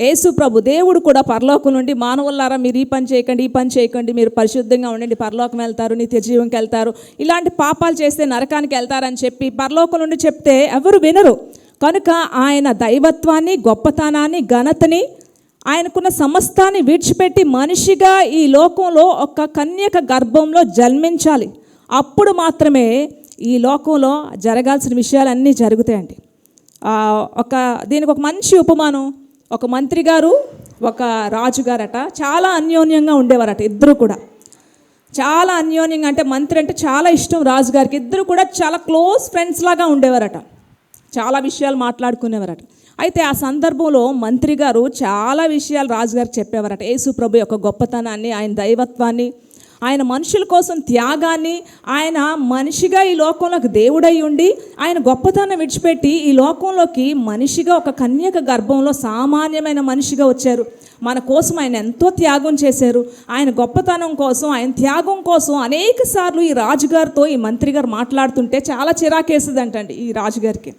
యేసు ప్రభు దేవుడు కూడా పరలోకం నుండి, మానవులారా మీరు ఈ పని చేయకండి, మీరు పరిశుద్ధంగా ఉండండి, పరలోకం వెళ్తారు, నిత్య జీవంకి వెళ్తారు, ఇలాంటి పాపాలు చేస్తే నరకానికి వెళ్తారని చెప్పి పరలోకం నుండి చెప్తే ఎవరు వినరు. కనుక ఆయన దైవత్వాన్ని, గొప్పతనాన్ని, ఘనతని, ఆయనకున్న సమస్తాన్ని విడిచిపెట్టి మనిషిగా ఈ లోకంలో ఒక కన్యక గర్భంలో జన్మించాలి. అప్పుడు మాత్రమే ఈ లోకంలో జరగాల్సిన విషయాలన్నీ జరుగుతాయండి. దీనికి ఒక మంచి ఉపమానం, ఒక మంత్రి గారు, ఒక రాజుగారట చాలా అన్యోన్యంగా ఉండేవారట. ఇద్దరు కూడా చాలా అన్యోన్యంగా, అంటే మంత్రి అంటే చాలా ఇష్టం రాజుగారికి. ఇద్దరు కూడా చాలా క్లోజ్ ఫ్రెండ్స్ లాగా ఉండేవారట, చాలా విషయాలు మాట్లాడుకునేవారట. అయితే ఆ సందర్భంలో మంత్రి గారు చాలా విషయాలు రాజుగారికి చెప్పేవారట. యేసు ప్రభు యొక్క గొప్పతనాన్ని, ఆయన దైవత్వాన్ని, ఆయన మనుషుల కోసం త్యాగాన్ని, ఆయన మనిషిగా ఈ లోకంలోకి దేవుడై ఉండి ఆయన గొప్పతనం విడిచిపెట్టి ఈ లోకంలోకి మనిషిగా ఒక కన్యక గర్భంలో సామాన్యమైన మనిషిగా వచ్చారు. మన కోసం ఆయన ఎంతో త్యాగం చేశారు. ఆయన గొప్పతనం కోసం, ఆయన త్యాగం కోసం అనేక సార్లు ఈ రాజుగారితో ఈ మంత్రి గారు మాట్లాడుతుంటే చాలా చిరాకేసేదంటండి. ఈ రాజుగారికి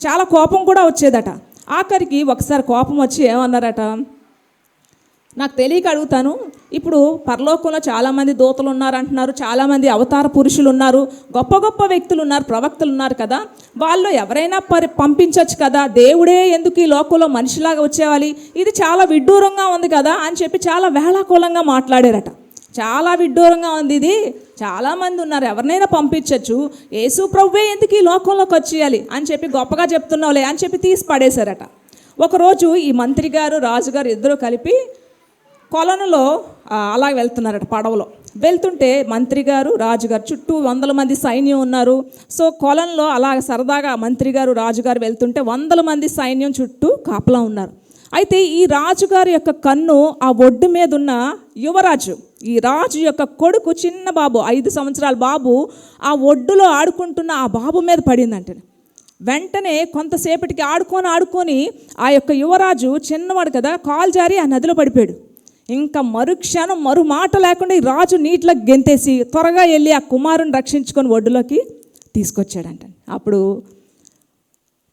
చాలా కోపం కూడా వచ్చేదట. ఆఖరికి ఒకసారి కోపం వచ్చి ఏమన్నారట, నాకు తెలియక అడుగుతాను, ఇప్పుడు పరలోకంలో చాలామంది దూతలు ఉన్నారు అంటున్నారు, చాలామంది అవతార పురుషులు ఉన్నారు, గొప్ప గొప్ప వ్యక్తులు ఉన్నారు, ప్రవక్తలు ఉన్నారు కదా, వాళ్ళు ఎవరైనా పంపించవచ్చు కదా, దేవుడే ఎందుకు ఈ లోకంలో మనిషిలాగా వచ్చేవాలి, ఇది చాలా విడ్డూరంగా ఉంది కదా అని చెప్పి చాలా వేళాకోళంగా మాట్లాడారట. చాలా విడ్డూరంగా ఉంది ఇది, చాలామంది ఉన్నారు, ఎవరినైనా పంపించవచ్చు, యేసు ప్రభువే ఎందుకు ఈ లోకంలోకి వచ్చేయాలి అని చెప్పి గొప్పగా చెప్తున్నావులే అని చెప్పి తీసి పడేశారట. ఒకరోజు ఈ మంత్రి గారు, రాజుగారు ఇద్దరూ కలిపి కొలనులో అలా వెళ్తున్నారట. పడవలో వెళ్తుంటే మంత్రి గారు, రాజుగారు, చుట్టూ 100 మంది సైన్యం ఉన్నారు. సో కొలనులో అలా సరదాగా మంత్రి గారు, రాజుగారు వెళ్తుంటే 100 మంది సైన్యం చుట్టూ కాపలా ఉన్నారు. అయితే ఈ రాజుగారి యొక్క కన్ను ఆ ఒడ్డు మీద ఉన్న యువరాజు, ఈ రాజు యొక్క కొడుకు చిన్న బాబు 5 సంవత్సరాల బాబు ఆ ఒడ్డులో ఆడుకుంటున్న ఆ బాబు మీద పడిందంట. వెంటనే కొంతసేపటికి ఆడుకొని ఆ యొక్క యువరాజు చిన్నవాడు కదా, కాలు జారి ఆ నదిలో పడిపోయాడు. ఇంకా మరుక్షణం మరు మాట లేకుండా ఈ రాజు నీటిలో గెంతేసి త్వరగా వెళ్ళి ఆ కుమారుని రక్షించుకొని ఒడ్డులోకి తీసుకొచ్చాడంట. అప్పుడు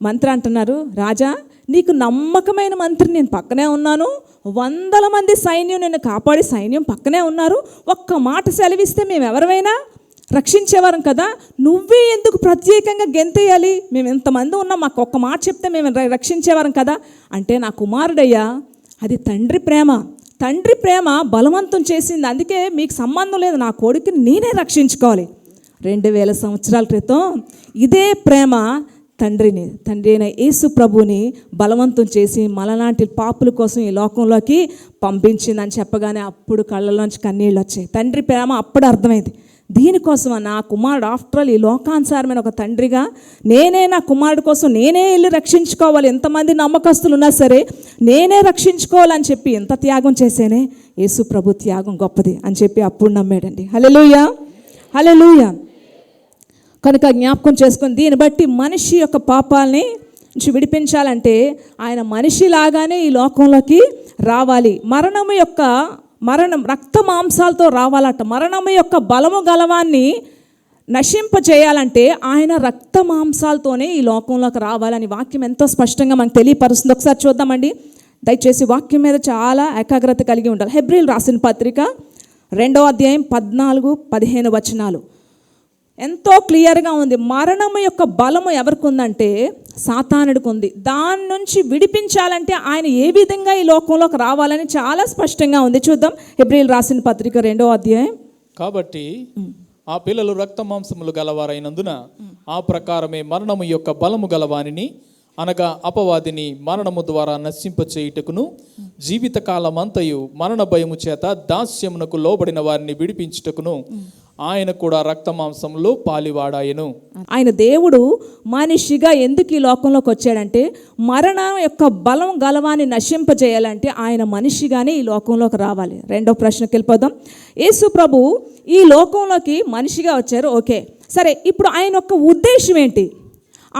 మంత్రి అంటున్నారు, రాజా నీకు నమ్మకమైన మంత్రి నేను పక్కనే ఉన్నాను, 100 మంది సైన్యం నిన్ను కాపాడి సైన్యం పక్కనే ఉన్నారు, ఒక్క మాట సెలవిస్తే మేము ఎవరివైనా రక్షించేవారం కదా, నువ్వే ఎందుకు ప్రత్యేకంగా గెంతేయాలి, మేము ఎంతమంది ఉన్నాం, మాకు ఒక్క మాట చెప్తే మేము రక్షించేవారం కదా అంటే, నా కుమారుడయ్యా అది తండ్రి ప్రేమ బలవంతం చేసింది, అందుకే మీకు సంబంధం లేదు, నా కొడుకుని నేనే రక్షించుకోవాలి. 2000 సంవత్సరాల క్రితం ఇదే ప్రేమ తండ్రి అయిన యేసు ప్రభుని బలవంతం చేసి మనలాంటి పాపుల కోసం ఈ లోకంలోకి పంపించిందని చెప్పగానే అప్పుడు కళ్ళలోంచి కన్నీళ్ళు వచ్చాయి. తండ్రి ప్రేమ అప్పుడు అర్థమైంది. దీనికోసం నా కుమారుడు ఆఫ్టర్ ఆల్ ఈ లోకానుసారమైన ఒక తండ్రిగా నేనే నా కుమారుడు కోసం నేనే వెళ్ళి రక్షించుకోవాలి, ఎంతమంది నమ్మకస్తులు ఉన్నా సరే నేనే రక్షించుకోవాలని చెప్పి ఎంత త్యాగం చేసేనే, యేసు ప్రభు త్యాగం గొప్పది అని చెప్పి అప్పుడు నమ్మాడండి. హల్లెలూయా, హల్లెలూయా. కనుక జ్ఞాపకం చేసుకొని దీన్ని బట్టి మనిషి యొక్క పాపాలని నుంచి విడిపించాలంటే ఆయన మనిషిలాగానే ఈ లోకంలోకి రావాలి. మరణం రక్త మాంసాలతో రావాలట. మరణము యొక్క బలము గలవాన్ని నశింపజేయాలంటే ఆయన రక్త మాంసాలతోనే ఈ లోకంలోకి రావాలని వాక్యం ఎంతో స్పష్టంగా మనకు తెలియపరుస్తుంది. ఒకసారి చూద్దామండి, దయచేసి వాక్యం మీద చాలా ఏకాగ్రత కలిగి ఉండాలి. హెబ్రీలు రాసిన పత్రిక 2వ అధ్యాయం 14-15 వచనాలు ఎంతో క్లియర్గా ఉంది. మరణము యొక్క బలము ఎవరికి ఉందంటే సాతానుడికి ఉంది. దాని నుంచి విడిపించాలంటే ఆయన ఏ విధంగా ఈ లోకంలోకి రావాలని చాలా స్పష్టంగా ఉంది. చూద్దాం, హెబ్రీలు రాసిన పత్రిక 2వ అధ్యాయం. కాబట్టి ఆ పిల్లలు రక్త మాంసములు గలవారైనందున ఆ ప్రకారమే మరణము యొక్క బలము గలవానిని అనగా అపవాదిని మరణము ద్వారా నశింపచేయుటకును జీవితకాలమంతయు మరణ భయము చేత దాస్యమునకు లోబడిన వారిని విడిపించుటకును ఆయన కూడా రక్త మాంసంలో పాలివాడాయను. ఆయన దేవుడు మనిషిగా ఎందుకు ఈ లోకంలోకి వచ్చాడంటే మరణం యొక్క బలం గలవాన్ని నశింపజేయాలంటే ఆయన మనిషిగానే ఈ లోకంలోకి రావాలి. 2వ ప్రశ్నకి వెళ్ళిపోదాం. యేసు ప్రభు ఈ లోకంలోకి మనిషిగా వచ్చారు, ఓకే సరే, ఇప్పుడు ఆయన యొక్క ఉద్దేశం ఏంటి,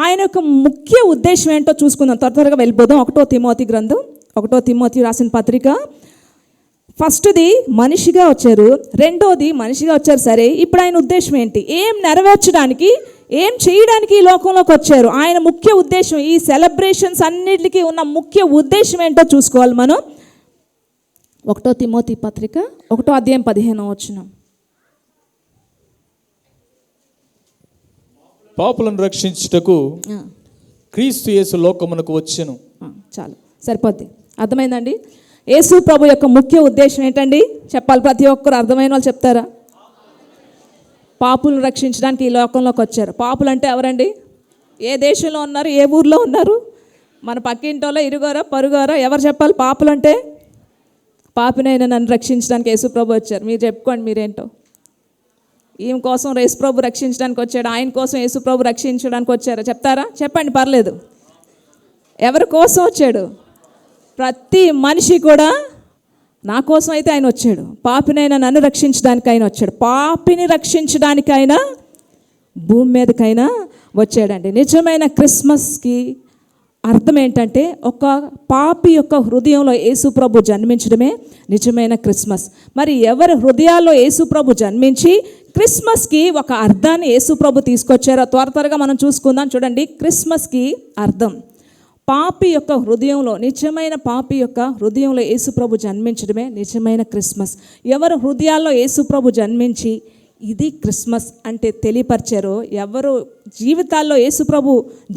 ఆయన యొక్క ముఖ్య ఉద్దేశం ఏంటో చూసుకుందాం. త్వరగా వెళ్ళిపోదాం. 1వ తిమోతి గ్రంథం, 1వ తిమోతి రాసిన పత్రిక. ఫస్ట్ది మనిషిగా వచ్చారు, 2వది మనిషిగా వచ్చారు, సరే ఇప్పుడు ఆయన ఉద్దేశం ఏంటి, ఏం నెరవేర్చడానికి ఏం చేయడానికి ఈ లోకంలోకి వచ్చారు, ఆయన ముఖ్య ఉద్దేశం, ఈ సెలబ్రేషన్స్ అన్నిటికీ ఉన్న ముఖ్య ఉద్దేశం ఏంటో చూసుకోవాలి మనం. 1వ తిమోతి పత్రిక 1వ అధ్యాయం 15వ వచనం. పాపులను రక్షించుటకు క్రీస్తు యేసు లోకమునకు వచ్చెను. చాలు, సరిపోద్ది, అర్థమైందండి. యేసు ప్రభు యొక్క ముఖ్య ఉద్దేశం ఏంటండి చెప్పాలి, ప్రతి ఒక్కరు అర్థమైన వాళ్ళు చెప్తారా? పాపులను రక్షించడానికి ఈ లోకంలోకి వచ్చారు. పాపులు అంటే ఎవరండి? ఏ దేశంలో ఉన్నారు, ఏ ఊర్లో ఉన్నారు, మన పక్కింటోలో ఇరుగోరా పరుగోరా, ఎవరు చెప్పాలి? పాపులు అంటే పాపినైనా నన్ను రక్షించడానికి యేసు ప్రభు వచ్చారు. మీరు చెప్పుకోండి మీరేంటో. ఈమె కోసం యేసు ప్రభు రక్షించడానికి వచ్చాడు, ఆయన కోసం యేసు ప్రభు రక్షించడానికి వచ్చారా? చెప్తారా? చెప్పండి, పర్లేదు. ఎవరి కోసం వచ్చాడు? ప్రతి మనిషి కూడా నా కోసం అయితే ఆయన వచ్చాడు. పాపినైనా నన్ను రక్షించడానికి ఆయన వచ్చాడు. పాపిని రక్షించడానికైనా భూమి మీదకైనా వచ్చాడండి. నిజమైన క్రిస్మస్కి అర్థం ఏంటంటే ఒక పాపి యొక్క హృదయంలో యేసు ప్రభు జన్మించడమే నిజమైన క్రిస్మస్. మరి ఎవరి హృదయాల్లో యేసు ప్రభు జన్మించి క్రిస్మస్కి ఒక అర్థాన్ని యేసు ప్రభు తీసుకొచ్చారో త్వరగా మనం చూసుకుందాం. చూడండి, క్రిస్మస్కి అర్థం పాపి యొక్క హృదయంలో, నిజమైన పాపి యొక్క హృదయంలో యేసు ప్రభు జన్మించడమే నిజమైన క్రిస్మస్. ఎవరు హృదయాల్లో యేసు ప్రభు జన్మించి ఇది క్రిస్మస్ అంటే తెలియపరిచారో, ఎవరు జీవితాల్లో యేసు ప్రభు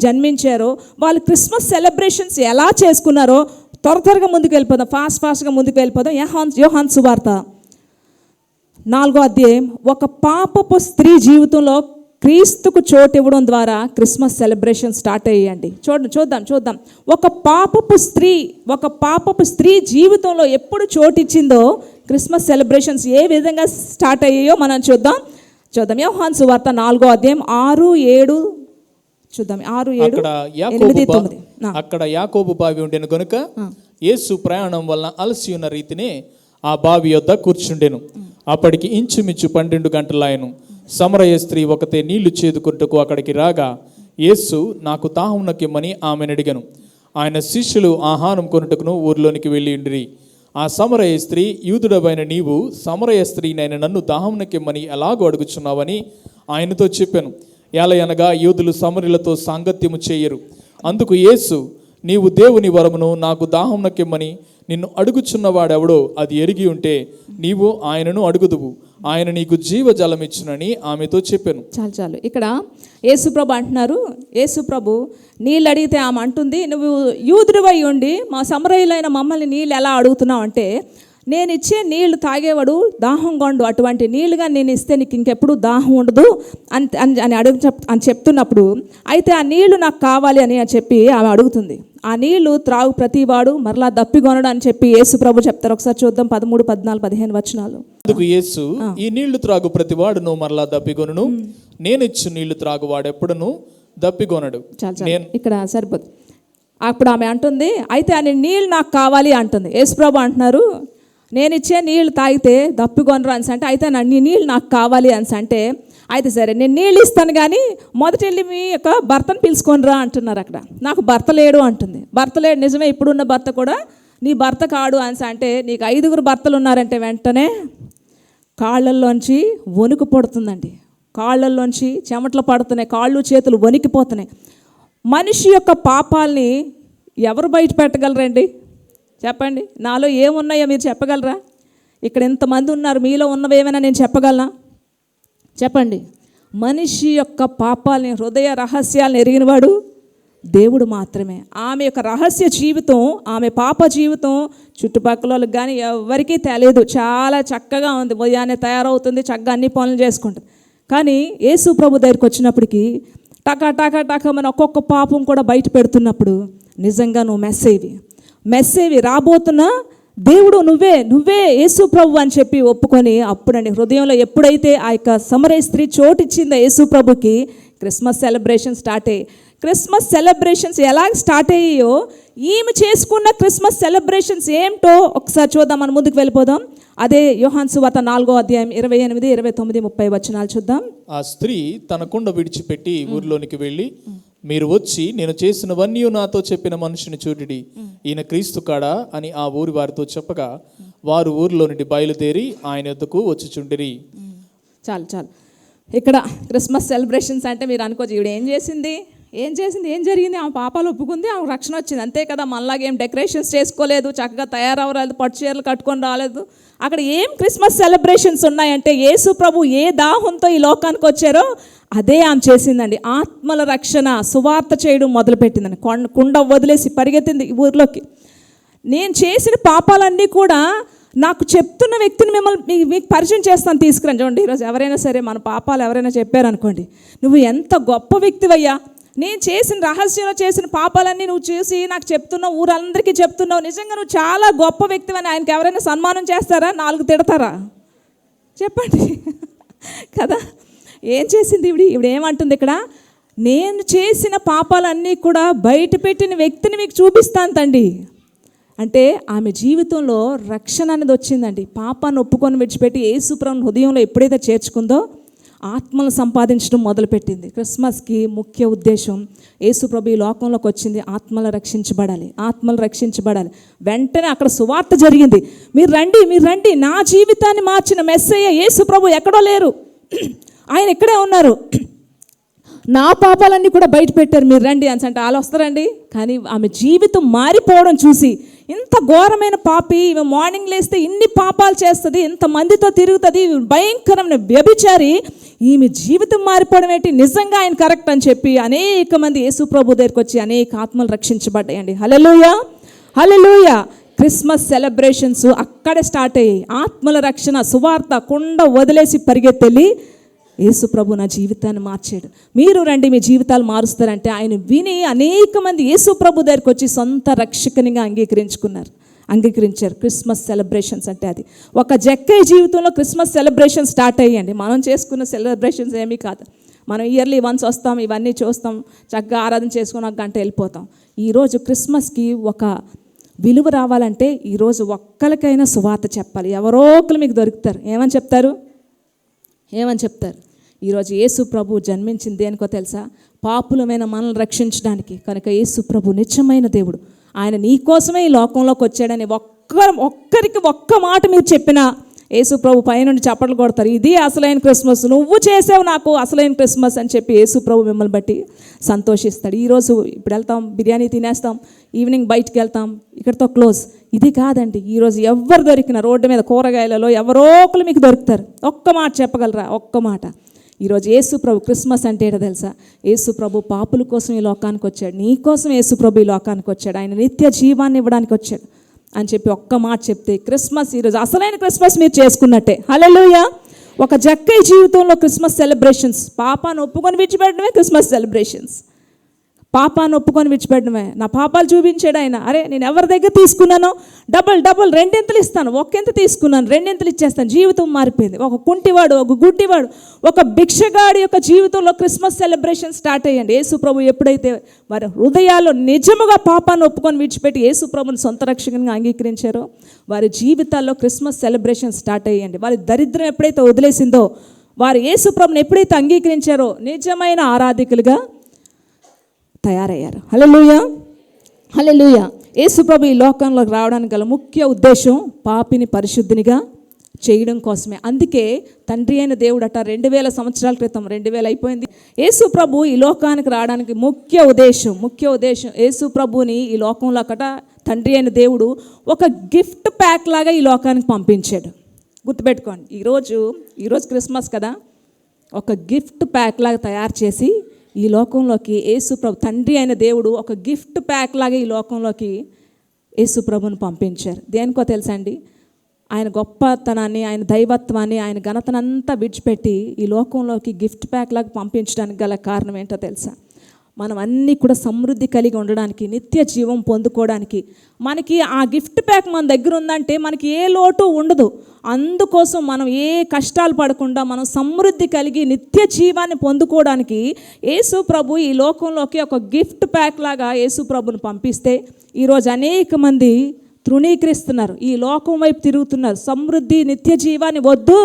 జన్మించారో వాళ్ళు క్రిస్మస్ సెలబ్రేషన్స్ ఎలా చేసుకున్నారో త్వరగా ముందుకు వెళ్ళిపోదాం, ఫాస్ట్గా ముందుకు వెళ్ళిపోదాం. యోహాను సువార్త 4వ అధ్యాయం. ఒక పాపపు స్త్రీ జీవితంలో క్రీస్తుకు చోటు ఇవ్వడం ద్వారా క్రిస్మస్ సెలబ్రేషన్ స్టార్ట్ అయ్యాయండి. చూద్దాం. ఒక పాపపు స్త్రీ జీవితంలో ఎప్పుడు చోటు ఇచ్చిందో క్రిస్మస్ సెలబ్రేషన్స్ ఏ విధంగా స్టార్ట్ అయ్యాయో మనం చూద్దాం. యోహాను సువార్త 4వ అధ్యాయం 6, 7 చూద్దాం. 6, 7, 8, 9. అక్కడ యాకోబు బావి ఉండెను గనుక యేసు ప్రయాణం వలన అలసి ఉన్న రీతినే ఆ బావి యొద్ద కూర్చుండెను. అప్పటికి ఇంచుమించు 12 గంటలాయను. సమరయ స్త్రీ ఒకతే నీళ్లు చేదుకుంటకు అక్కడికి రాగా, యేసు నాకు దాహమునకిమ్మని ఆమెను అడిగాను. ఆయన శిష్యులు ఆహారం కొనుటకును ఊరిలోనికి వెళ్ళి ఉండిరి. ఆ సమరయ స్త్రీ, యూదుడవైన నీవు సమరయ స్త్రీనైన నన్ను దాహమునకిమ్మని ఎలాగో అడుగుచున్నావని ఆయనతో చెప్పాను. ఎలయనగా యూదులు సమరులతో సాంగత్యము చేయరు. అందుకు యేసు, నీవు దేవుని వరమును నాకు దాహమునకిమ్మని నిన్ను అడుగుచున్నవాడెవడో అది ఎరిగి ఉంటే నీవు ఆయనను అడుగుదువు, ఆయన నీకు జీవజలమిచ్చునని ఆమెతో చెప్పాను. చాలు ఇక్కడ యేసుప్రభు అంటున్నారు, యేసుప్రభు నీళ్ళు అడిగితే ఆమె అంటుంది, నువ్వు యూదుడివై ఉండి మా సమరయులైన మమ్మల్ని నీళ్ళు ఎలా అడుగుతున్నావు అంటే, నేను ఇచ్చే నీళ్లు తాగేవాడు దాహం కొండు, అటువంటి నీళ్ళుగా నేను ఇస్తే నీకు ఇంకెప్పుడు దాహం ఉండదు అని చెప్తున్నప్పుడు, అయితే ఆ నీళ్లు నాకు కావాలి అని చెప్పి ఆమె అడుగుతుంది. ఆ నీళ్లు త్రాగు ప్రతివాడు మరలా దప్పికొనడు అని చెప్పి యేసు ప్రభు చెప్తారు. ఒకసారి చూద్దాం 13, 14, 15 వచనాలు. అందుకు యేసు, ఈ నీళ్లు త్రాగు ప్రతివాడును మరలా దప్పికొనును, నేను ఇచ్చు నీళ్లు త్రాగువాడు ఎప్పుడును దప్పికొనడు. ఇక్కడ సరిపోదు. అప్పుడు ఆమె అంటుంది, అయితే ఆ నీళ్ళు నాకు కావాలి అంటుంది. యేసు ప్రభు అంటున్నారు, నేను ఇచ్చే నీళ్ళు తాగితే దప్పికొనరు అని అంటే, అయితే నీ నీళ్ళు నాకు కావాలి అని అంటే, అయితే సరే నేను నీళ్ళు ఇస్తాను కానీ మొదట వెళ్ళి మీ యొక్క భర్తను పిలుచుకొనిరా అంటున్నారు. అక్కడ నాకు భర్త లేడు అంటుంది. భర్త లేడు, నిజమే, ఇప్పుడున్న భర్త కూడా నీ భర్త కాడు అని అంటే, నీకు 5 భర్తలు ఉన్నారంటే వెంటనే కాళ్ళల్లోంచి వణుకు పడుతుందండి. కాళ్ళల్లోంచి చెమటలు పడుతున్నాయి, కాళ్ళు చేతులు వణికిపోతున్నాయి. మనిషి యొక్క పాపాలని ఎవరు బయట పెట్టగలరండి? చెప్పండి, నాలో ఏమున్నాయో మీరు చెప్పగలరా? ఇక్కడ ఎంతమంది ఉన్నారు, మీలో ఉన్నవేమైనా నేను చెప్పగలనా? చెప్పండి. మనిషి యొక్క పాపాలని, హృదయ రహస్యాలను ఎరిగినవాడు దేవుడు మాత్రమే. ఆమె యొక్క రహస్య జీవితం, ఆమె పాప జీవితం చుట్టుపక్కల వాళ్ళకి కానీ ఎవరికీ తెలియదు. చాలా చక్కగా ఉంది, ఉదయాన్నే తయారవుతుంది, చక్కగా అన్ని పనులు చేసుకుంటుంది. కానీ యేసు ప్రభు దగ్గరికి వచ్చినప్పటికీ టకా ఒక్కొక్క పాపం కూడా బయట పెడుతున్నప్పుడు, నిజంగా నువ్వు మెస్సేవి రాబోతున్న దేవుడు నువ్వే యేసు ప్రభు అని చెప్పి ఒప్పుకొని, అప్పుడండి హృదయంలో ఎప్పుడైతే ఆ యొక్క సమరయ స్త్రీ చోటిచ్చిందో యేసు ప్రభుకి, క్రిస్మస్ సెలబ్రేషన్ స్టార్ట్ అయ్యాయి. క్రిస్మస్ సెలబ్రేషన్స్ ఎలా స్టార్ట్ అయ్యాయో, ఈమె చేసుకున్న క్రిస్మస్ సెలబ్రేషన్స్ ఏమిటో ఒకసారి చూద్దాం. మనం ముందుకు వెళ్ళిపోదాం. అదే యోహాను సువార్త 4వ అధ్యాయం 28, 29, 30 వచనాలు చూద్దాం. ఆ స్త్రీ తన కుండ విడిచిపెట్టి ఊరిలోనికి వెళ్ళి, మీరు వచ్చి నేను చేసినవన్నీ నాతో చెప్పిన మనుషుని చూడిడి, ఈయన క్రీస్తు కాడా అని ఆ ఊరి వారితో చెప్పగా, వారు ఊరిలో నుండి బయలుదేరి ఆయన యొద్దకు వచ్చుచుండిరి. చాలు ఇక్కడ క్రిస్మస్ సెలబ్రేషన్స్ అంటే మీరు అనుకోవచ్చు, ఈవిడ ఏం చేసింది, ఏం జరిగింది? ఆమె పాపాలు ఒప్పుకుంది, ఆమె రక్షణ వచ్చింది, అంతే కదా. మనలాగా ఏం డెకరేషన్స్ చేసుకోలేదు, చక్కగా తయారవ్వరాలేదు, పట్టు చీరలు కట్టుకొని రాలేదు. అక్కడ ఏం క్రిస్మస్ సెలబ్రేషన్స్ ఉన్నాయంటే, యేసు ప్రభు ఏ దాహంతో ఈ లోకానికి వచ్చారో అదే ఆమె చేసిందండి. ఆత్మల రక్షణ సువార్త చేయడం మొదలుపెట్టిందండి. కుండ వదిలేసి పరిగెత్తింది ఊర్లోకి. నేను చేసిన పాపాలన్నీ కూడా నాకు చెప్తున్న వ్యక్తిని మీకు పరిచయం చేస్తాను, తీసుకురండి. చూడండి, ఈరోజు ఎవరైనా సరే మన పాపాలు ఎవరైనా చెప్పారనుకోండి, నువ్వు ఎంత గొప్ప వ్యక్తివయ్యా, నేను చేసిన రహస్యంలో చేసిన పాపాలన్నీ నువ్వు చూసి నాకు చెప్తున్నావు, ఊరందరికీ చెప్తున్నావు, నిజంగా నువ్వు చాలా గొప్ప వ్యక్తివని ఆయనకి ఎవరైనా సన్మానం చేస్తారా? 4 తిడతారా? చెప్పండి కదా. ఏం చేసింది ఈవిడ ఏమంటుంది ఇక్కడ, నేను చేసిన పాపాలన్నీ కూడా బయట పెట్టిన వ్యక్తిని మీకు చూపిస్తాను తండ్రి అంటే, ఆమె జీవితంలో రక్షణ అనేది వచ్చిందండి. పాపాన్ని ఒప్పుకొని విడిచిపెట్టి యేసు ప్రభువుని హృదయంలో ఎప్పుడైతే చేర్చుకుందో ఆత్మలు సంపాదించడం మొదలుపెట్టింది. క్రిస్మస్కి ముఖ్య ఉద్దేశం, యేసు ప్రభు ఈ లోకంలోకి వచ్చింది ఆత్మలు రక్షించబడాలి. వెంటనే అక్కడ సువార్త జరిగింది. మీరు రండి, నా జీవితాన్ని మార్చిన మెస్సయ్య యేసు ప్రభు ఎక్కడో లేరు, ఆయన ఇక్కడే ఉన్నారు, నా పాపాలన్నీ కూడా బయట పెట్టారు, మీరు రండి అని అంటే వాళ్ళు వస్తారండి. కానీ ఆమె జీవితం మారిపోవడం చూసి, ఇంత ఘోరమైన పాపి, ఈమె మార్నింగ్ లేస్తే ఇన్ని పాపాలు చేస్తుంది, ఇంతమందితో తిరుగుతుంది, భయంకరమైన వ్యభిచారి, ఈమె జీవితం మారిపోవడం ఏంటి, నిజంగా ఆయన కరెక్ట్ అని చెప్పి అనేక మంది యేసు ప్రభు దగ్గరికి వచ్చి అనేక ఆత్మలు రక్షించబడ్డాయండి. హల్లెలూయా. క్రిస్మస్ సెలబ్రేషన్స్ అక్కడే స్టార్ట్ అయ్యాయి. ఆత్మల రక్షణ సువార్త కుండ వదిలేసి పరిగెత్తెళ్ళి, యేసు ప్రభు నా జీవితాన్ని మార్చాడు, మీరు రండి మీ జీవితాలు మారుస్తారంటే ఆయన విని అనేక మంది యేసు ప్రభు దగ్గరికి వచ్చి సొంత రక్షకునిగా అంగీకరించారు. క్రిస్మస్ సెలబ్రేషన్స్ అంటే అది ఒక జక్కయ్య జీవితంలో క్రిస్మస్ సెలబ్రేషన్ స్టార్ట్ అయ్యండి. మనం చేసుకున్న సెలబ్రేషన్స్ ఏమీ కాదు. మనం ఇయర్లీ వన్స్ వస్తాం, ఇవన్నీ చూస్తాం, చక్కగా ఆరాధన చేసుకుని 1 గంట వెళ్ళిపోతాం. ఈరోజు క్రిస్మస్కి ఒక విలువ రావాలంటే ఈరోజు ఒక్కరికైనా సువార్త చెప్పాలి. ఎవరో ఒకరు మీకు దొరుకుతారు. ఏమని చెప్తారు? ఈరోజు యేసు ప్రభు జన్మించింది దేనికో తెలుసా? పాపులమైన మనల్ని రక్షించడానికి. కనుక యేసు ప్రభు నిజమైన దేవుడు. ఆయన నీ కోసమే ఈ లోకంలోకి వచ్చాడని ఒక్కరికి ఒక్క మాట మీరు చెప్పినా యేసు ప్రభు పైనుండి చప్పట్లు కొడతారు. ఇది అసలైన క్రిస్మస్, నువ్వు చేసావు నాకు అసలైన క్రిస్మస్ అని చెప్పి యేసు ప్రభు మిమ్మల్ని బట్టి సంతోషిస్తాడు. ఈరోజు ఇప్పుడు వెళ్తాం, బిర్యానీ తినేస్తాం, ఈవినింగ్ బయటికి వెళ్తాం, ఇక్కడితో క్లోజ్. ఇది కాదండి. ఈరోజు ఎవరు దొరికిన రోడ్డు మీద కూరగాయలలో ఎవరో ఒకరు మీకు దొరుకుతారు. ఒక్క మాట చెప్పగలరా? ఒక్క మాట. ఈరోజు యేసు ప్రభు క్రిస్మస్ అంటే ఏంటో తెలుసా? యేసు ప్రభు పాపుల కోసం ఈ లోకానికి వచ్చాడు. నీ కోసం యేసు ప్రభు ఈ లోకానికి వచ్చాడు. ఆయన నిత్య జీవాన్ని ఇవ్వడానికి వచ్చాడు అని చెప్పి ఒక్క మాట చెప్తే క్రిస్మస్ ఈరోజు అసలైన క్రిస్మస్ మీరు చేసుకున్నట్టే. హల్లెలూయా. ఒక జక్కయ్య జీవితంలో క్రిస్మస్ సెలబ్రేషన్స్. పాపాన్ని ఒప్పుకొని విడిచిపెట్టడమే క్రిస్మస్ సెలబ్రేషన్స్. పాపాన్ని ఒప్పుకొని విడిచిపెట్టడమే. నా పాపాలు చూపించాడు ఆయన. అరే నేను ఎవరి దగ్గర తీసుకున్నానో డబల్ రెండింతలు ఇస్తాను, ఒక్కెంత తీసుకున్నాను రెండింతలు ఇచ్చేస్తాను. జీవితం మారిపోయింది. ఒక కుంటివాడు, ఒక గుడ్డివాడు, ఒక భిక్షగాడి యొక్క జీవితంలో క్రిస్మస్ సెలబ్రేషన్ స్టార్ట్ అయ్యండి. యేసు ప్రభు ఎప్పుడైతే వారి హృదయాల్లో నిజముగా పాపాన్ని ఒప్పుకొని విడిచిపెట్టి యేసు ప్రభుని సొంత రక్షకునిగా అంగీకరించారో వారి జీవితాల్లో క్రిస్మస్ సెలబ్రేషన్ స్టార్ట్ అయ్యండి. వారి దరిద్రం ఎప్పుడైతే వదిలేసిందో, వారు యేసు ప్రభుని ఎప్పుడైతే అంగీకరించారో నిజమైన ఆరాధికులుగా తయారయ్యారు. హల్లెలూయా. యేసు ప్రభు ఈ లోకంలోకి రావడానికి గల ముఖ్య ఉద్దేశం పాపిని పరిశుద్ధినిగా చేయడం కోసమే. అందుకే తండ్రి అయిన దేవుడట 2000 సంవత్సరాల క్రితం, 2000 అయిపోయింది, యేసు ప్రభు ఈ లోకానికి రావడానికి ముఖ్య ఉద్దేశం యేసు ప్రభుని ఈ లోకంలో అక్కడ తండ్రి అయిన దేవుడు ఒక గిఫ్ట్ ప్యాక్ లాగా ఈ లోకానికి పంపించాడు. గుర్తుపెట్టుకోండి. ఈరోజు క్రిస్మస్ కదా, ఒక గిఫ్ట్ ప్యాక్ లాగా తయారు చేసి ఈ లోకంలోకి యేసు ప్రభు తండ్రి అయిన దేవుడు ఒక గిఫ్ట్ ప్యాక్ లాగా ఈ లోకంలోకి యేసు ప్రభుని పంపించారు. దేనికో తెలుసా అండి? ఆయన గొప్పతనాన్ని, ఆయన దైవత్వాన్ని, ఆయన ఘనతనంతా విడిచిపెట్టి ఈ లోకంలోకి గిఫ్ట్ ప్యాక్ లాగా పంపించడానికి గల కారణం ఏంటో తెలుసా? మనం అన్నీ కూడా సమృద్ధి కలిగి ఉండడానికి, నిత్య జీవం పొందుకోవడానికి. మనకి ఆ గిఫ్ట్ ప్యాక్ మన దగ్గర ఉందంటే మనకి ఏ లోటు ఉండదు. అందుకోసం మనం ఏ కష్టాలు పడకుండా మనం సమృద్ధి కలిగి నిత్య జీవాన్ని పొందుకోవడానికి యేసు ప్రభు ఈ లోకంలోకి ఒక గిఫ్ట్ ప్యాక్ లాగా యేసు ప్రభుని పంపిస్తే ఈరోజు అనేక మంది తృణీకరిస్తున్నారు, ఈ లోకం వైపు తిరుగుతున్నారు. సమృద్ధి, నిత్య జీవాన్ని వద్దు,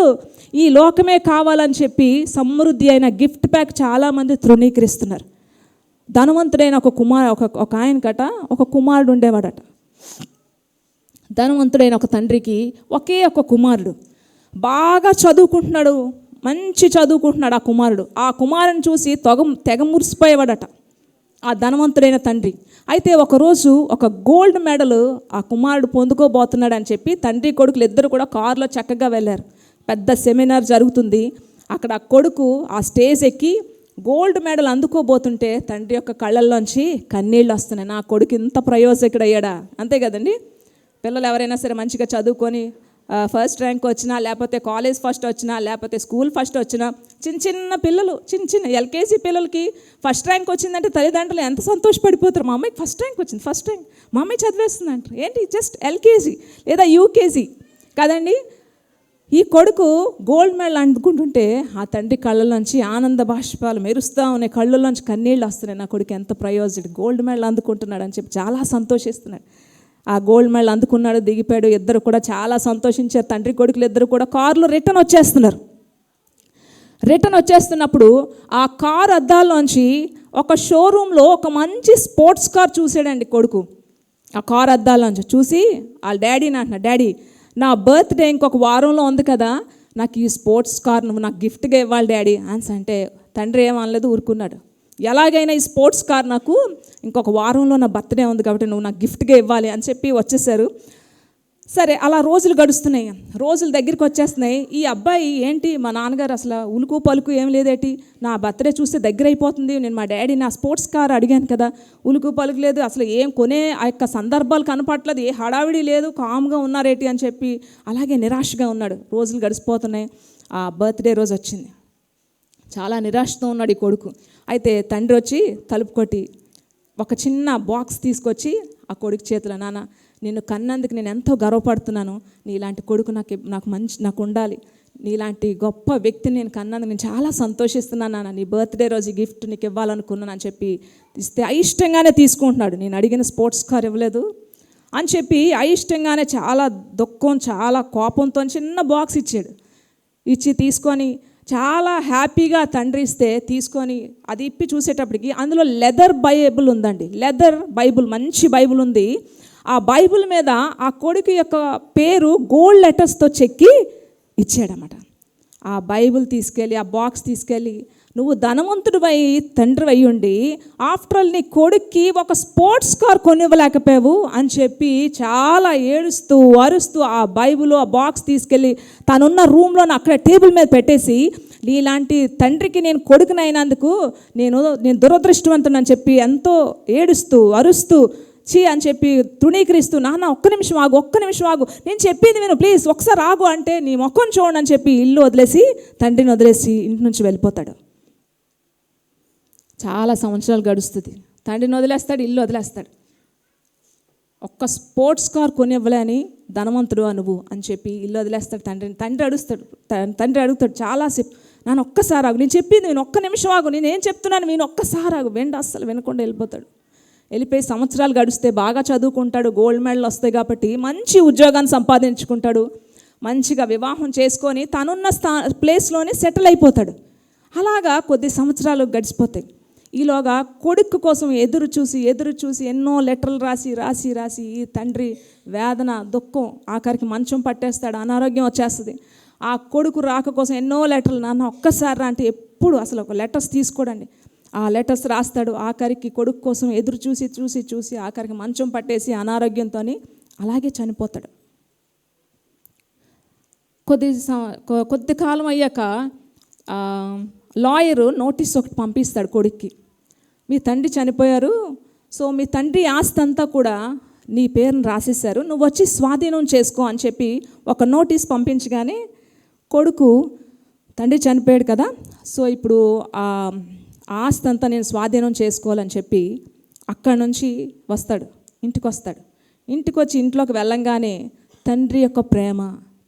ఈ లోకమే కావాలని చెప్పి సమృద్ధి అయిన గిఫ్ట్ ప్యాక్ చాలామంది తృణీకరిస్తున్నారు. ధనవంతుడైన ఒక ఆయనకట ఒక కుమారుడు ఉండేవాడట. ధనవంతుడైన ఒక తండ్రికి ఒకే ఒక కుమారుడు, బాగా చదువుకుంటున్నాడు, మంచి చదువుకుంటున్నాడు ఆ కుమారుని చూసి తెగ మురిసిపోయేవాడట ఆ ధనవంతుడైన తండ్రి. అయితే ఒకరోజు ఒక గోల్డ్ మెడల్ ఆ కుమారుడు పొందుకోబోతున్నాడు అని చెప్పి తండ్రి కొడుకులు ఇద్దరు కూడా కారులో చక్కగా వెళ్ళారు. పెద్ద సెమినార్ జరుగుతుంది. అక్కడ ఆ కొడుకు ఆ స్టేజ్ ఎక్కి గోల్డ్ మెడల్ అందుకోబోతుంటే తండ్రి యొక్క కళ్ళల్లోంచి కన్నీళ్ళు వస్తున్నాయి. నా కొడుకు ఇంత ప్రయోజకుడు అయ్యాడా? అంతే కదండి. పిల్లలు ఎవరైనా సరే మంచిగా చదువుకొని ఫస్ట్ ర్యాంక్ వచ్చినా, లేకపోతే కాలేజ్ ఫస్ట్ వచ్చినా, లేకపోతే స్కూల్ ఫస్ట్ వచ్చినా, చిన్న పిల్లలు చిన్న ఎల్కేజీ పిల్లలకి ఫస్ట్ ర్యాంక్ వచ్చిందంటే తల్లిదండ్రులు ఎంత సంతోషపడిపోతారు. మా అమ్మాయికి ఫస్ట్ ర్యాంక్ వచ్చింది, మా అమ్మాయి చదివేస్తుంది అంటారు. ఏంటి జస్ట్ ఎల్కేజీ లేదా యూకేజీ కదండి. ఈ కొడుకు గోల్డ్ మెడల్ అందుకుంటుంటే ఆ తండ్రి కళ్ళలోంచి ఆనంద బాష్పాలు మెరుస్తూ ఉన్నాయి, కళ్ళలోంచి కన్నీళ్ళు వస్తున్నాయి. నా కొడుకు ఎంత ప్రయోజకుడు, గోల్డ్ మెడల్ అందుకుంటున్నాడు అని చెప్పి చాలా సంతోషిస్తున్నాడు. ఆ గోల్డ్ మెడల్ అందుకున్నాడు, దిగిపోయాడు. ఇద్దరు కూడా చాలా సంతోషించారు. తండ్రి కొడుకులు ఇద్దరు కూడా కారులో రిటర్న్ వచ్చేస్తున్నప్పుడు ఆ కారు అద్దాల్లోంచి ఒక షోరూంలో ఒక మంచి స్పోర్ట్స్ కార్ చూసాడండి కొడుకు. ఆ కారు అద్దాల్లోంచి చూసి వాళ్ళ డాడీని అంటున్నాడు, డాడీ నా బర్త్డే ఇంకొక వారంలో ఉంది కదా, నాకు ఈ స్పోర్ట్స్ కార్ నువ్వు నాకు గిఫ్ట్గా ఇవ్వాలి డాడీ అని అంటే తండ్రి ఏమనలేదు, ఊరుకున్నాడు. ఎలాగైనా ఈ స్పోర్ట్స్ కార్ నాకు ఇంకొక వారంలో నా బర్త్డే ఉంది కాబట్టి నువ్వు నాకు గిఫ్ట్గా ఇవ్వాలి అని చెప్పి వచ్చేసారు. సరే అలా రోజులు గడుస్తున్నాయి, రోజులు దగ్గరికి వచ్చేస్తున్నాయి. ఈ అబ్బాయి ఏంటి మా నాన్నగారు అసలు ఉలుకు పలుకు ఏం లేదేటి, నా బర్త్డే చూస్తే దగ్గర అయిపోతుంది, నేను మా డాడీ నా స్పోర్ట్స్ కార్ అడిగాను కదా, ఉలుకు పలుకు లేదు, అసలు ఏం కొనే ఆ యొక్క సందర్భాలు కనపట్లేదు, ఏ హడావిడి లేదు, కామ్గా ఉన్నారేటి అని చెప్పి అలాగే నిరాశగా ఉన్నాడు. రోజులు గడిచిపోతున్నాయి. ఆ బర్త్డే రోజు వచ్చింది. చాలా నిరాశతో ఉన్నాడు ఈ కొడుకు. అయితే తండ్రి వచ్చి తలుపు కొట్టి ఒక చిన్న బాక్స్ తీసుకొచ్చి ఆ కొడుకు చేతిలో, నాన్న నిన్ను కన్నందుకు నేను ఎంతో గర్వపడుతున్నాను, నీలాంటి కొడుకు నాకు ఉండాలి, నీలాంటి గొప్ప వ్యక్తిని నేను కన్నందుకు నేను చాలా సంతోషిస్తున్నాను నాన్న, నీ బర్త్డే రోజు గిఫ్ట్ నీకు ఇవ్వాలనుకున్నాను అని చెప్పి ఇస్తే అయిష్టంగానే తీసుకుంటున్నాడు. నేను అడిగిన స్పోర్ట్స్ కార్ ఇవ్వలేదు, అని చెప్పి అయిష్టంగానే చాలా దుఃఖం, చాలా కోపంతో చిన్న బాక్స్ ఇచ్చాడు. ఇచ్చి తీసుకొని చాలా హ్యాపీగా తండ్రి ఇస్తే తీసుకొని అది ఇప్పి చూసేటప్పటికి అందులో లెదర్ బైబుల్ ఉందండి. లెదర్ బైబుల్, మంచి బైబుల్ ఉంది. ఆ బైబుల్ మీద ఆ కొడుకు యొక్క పేరు గోల్డ్ లెటర్స్తో చెక్కి ఇచ్చాడన్నమాట. ఆ బైబుల్ తీసుకెళ్ళి, ఆ బాక్స్ తీసుకెళ్ళి, నువ్వు ధనవంతుడు తండ్రి అయి ఉండి ఆఫ్టర్ ఆల్ నీ కొడుక్కి ఒక స్పోర్ట్స్ కార్ కొనివ్వలేకపోయావు అని చెప్పి చాలా ఏడుస్తూ అరుస్తూ ఆ బైబుల్, ఆ బాక్స్ తీసుకెళ్ళి తనున్న రూమ్లో అక్కడ టేబుల్ మీద పెట్టేసి, నీలాంటి తండ్రికి నేను కొడుకునైనందుకు నేను దురదృష్టవంతుడని చెప్పి ఎంతో ఏడుస్తూ అరుస్తూ చీ అని చెప్పి తృణీకరిస్తూ, నాన్న ఒక్క నిమిషం ఆగు, నేను చెప్పింది విను ప్లీజ్, ఒకసారి ఆగు అంటే నీ ముఖం చూడండి అని చెప్పి ఇల్లు వదిలేసి, తండ్రిని వదిలేసి ఇంటి నుంచి వెళ్ళిపోతాడు. చాలా సంవత్సరాలు గడుస్తుంది. తండ్రిని వదిలేస్తాడు, ఇల్లు వదిలేస్తాడు. ఒక్క స్పోర్ట్స్ కార్ కొనివ్వలేని ధనవంతుడు నువ్వు అని చెప్పి ఇల్లు వదిలేస్తాడు తండ్రిని. తండ్రి అడుగుతాడు చాలాసేపు, నాన్న ఒక్కసారి ఆగు, నేను చెప్పింది నేను ఒక్క నిమిషం ఆగు, నేను ఏం చెప్తున్నాను నేను ఒక్కసారి ఆగు. అస్సలు వినకుండా వెళ్ళిపోతాడు. వెళ్ళిపోయి సంవత్సరాలు గడిస్తే బాగా చదువుకుంటాడు, గోల్డ్ మెడల్ వస్తాయి కాబట్టి మంచి ఉద్యోగాన్ని సంపాదించుకుంటాడు. మంచిగా వివాహం చేసుకొని తనున్న ప్లేస్లోనే సెటిల్ అయిపోతాడు. అలాగా కొద్ది సంవత్సరాలు గడిచిపోతాయి. ఈలోగా కొడుకు కోసం ఎదురు చూసి ఎన్నో లెటర్లు రాసి ఈ తండ్రి వేదన, దుఃఖం, ఆఖరికి మంచం పట్టేస్తాడు, అనారోగ్యం వచ్చేస్తుంది. ఆ కొడుకు రాక కోసం ఎన్నో లెటర్లు, నాన్న ఒక్కసారి రా అంటే ఎప్పుడు అసలు ఒక లెటర్స్ తీసుకోడండి. ఆ లెటర్స్ రాస్తాడు. ఆఖరికి కొడుకు కోసం ఎదురు చూసి ఆఖరికి మంచం పట్టేసి అనారోగ్యంతో అలాగే చనిపోతాడు. కొద్ది కాలం అయ్యాక లాయరు నోటీస్ ఒకటి పంపిస్తాడు కొడుక్కి, మీ తండ్రి చనిపోయారు, సో మీ తండ్రి ఆస్తి అంతా కూడా నీ పేరును రాసేశారు, నువ్వు వచ్చి స్వాధీనం చేసుకో అని చెప్పి ఒక నోటీస్ పంపించగానే కొడుకు, తండ్రి చనిపోయాడు కదా, సో ఇప్పుడు ఆ ఆస్తి అంతా నేను స్వాధీనం చేసుకోవాలని చెప్పి అక్కడి నుంచి ఇంటికి వస్తాడు. ఇంటికి వచ్చి ఇంట్లోకి వెళ్ళంగానే తండ్రి యొక్క ప్రేమ,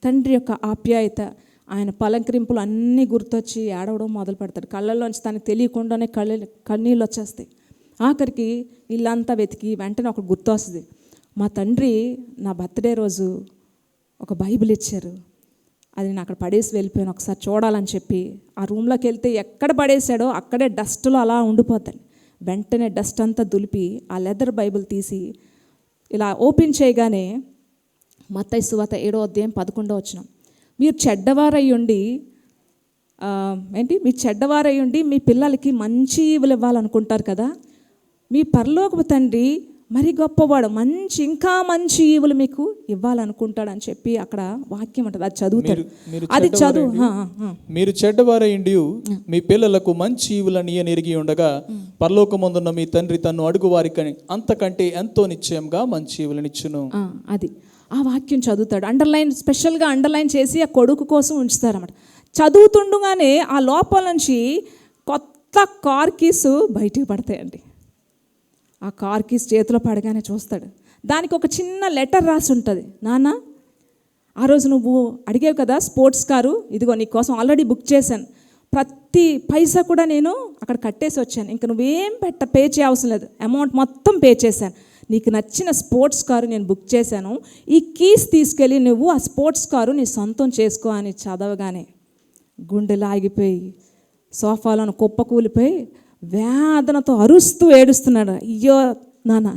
తండ్రి యొక్క ఆప్యాయత, ఆయన పలంకరింపులు అన్నీ గుర్తొచ్చి ఏడవడం మొదలు పెడతాడు. కళ్ళల్లోంచి తనకు తెలియకుండానే కన్నీళ్ళు వచ్చేస్తాయి. ఆఖరికి ఇల్లంతా వెతికి వెంటనే ఒకటి గుర్తొస్తుంది, మా తండ్రి నా బర్త్డే రోజు ఒక బైబిల్ ఇచ్చారు, అది నేను అక్కడ పడేసి వెళ్ళిపోయాను, ఒకసారి చూడాలని చెప్పి ఆ రూమ్లోకి వెళ్తే ఎక్కడ పడేసాడో అక్కడే డస్ట్లో అలా ఉండిపోతాడు. వెంటనే డస్ట్ అంతా దులిపి ఆ లెదర్ బైబిల్ తీసి ఇలా ఓపెన్ చేయగానే మత్తయి సువార్త 7వ అధ్యాయం 11వ వచనం, మీరు చెడ్డవారై ఉండి మీ పిల్లలకి మంచి ఈవులు ఇవ్వాలనుకుంటారు కదా, మీ పరలోకపు తండ్రి మరి గొప్పవాడు, ఇంకా మంచి ఈవులు మీకు ఇవ్వాలనుకుంటాడని చెప్పి అక్కడ వాక్యం ఉంటుంది. అది చదువుతాడు. అది చదువు. మీరు చెడ్డవారయుండి మీ పిల్లలకు మంచి ఈవులను ఎరిగి ఉండగా పరలోకమందున్న మీ తండ్రి తన్ను అడుగు వారికి అంతకంటే ఎంతో నిశ్చయంగా మంచి ఈవులను ఇచ్చును. అది ఆ వాక్యం చదువుతాడు. స్పెషల్గా అండర్లైన్ చేసి ఆ కొడుకు కోసం ఉంచుతారన్నమాట. చదువుతుండగానే ఆ లోపల నుంచి కొత్త కార్ కీస్ బయటికి పడతాయండి. ఆ కార్ కీస్ చేతిలో పడగానే చూస్తాడు. దానికి ఒక చిన్న లెటర్ రాసి ఉంటుంది, నాన్న ఆ రోజు నువ్వు అడిగావు కదా స్పోర్ట్స్ కారు, ఇదిగో నీకోసం ఆల్రెడీ బుక్ చేశాను, ప్రతి పైసా కూడా నేను అక్కడ కట్టేసి వచ్చాను, ఇంకా నువ్వేం పే చేయవసరం లేదు, అమౌంట్ మొత్తం పే చేశాను, నీకు నచ్చిన స్పోర్ట్స్ కారు నేను బుక్ చేశాను, ఈ కీస్ తీసుకెళ్ళి నువ్వు ఆ స్పోర్ట్స్ కారు నీ సొంతం చేసుకో అని చదవగానే గుండెలు ఆగిపోయి సోఫాలను కుప్పకూలిపోయి వేదనతో అరుస్తూ ఏడుస్తున్నాడు. అయ్యో నాన్న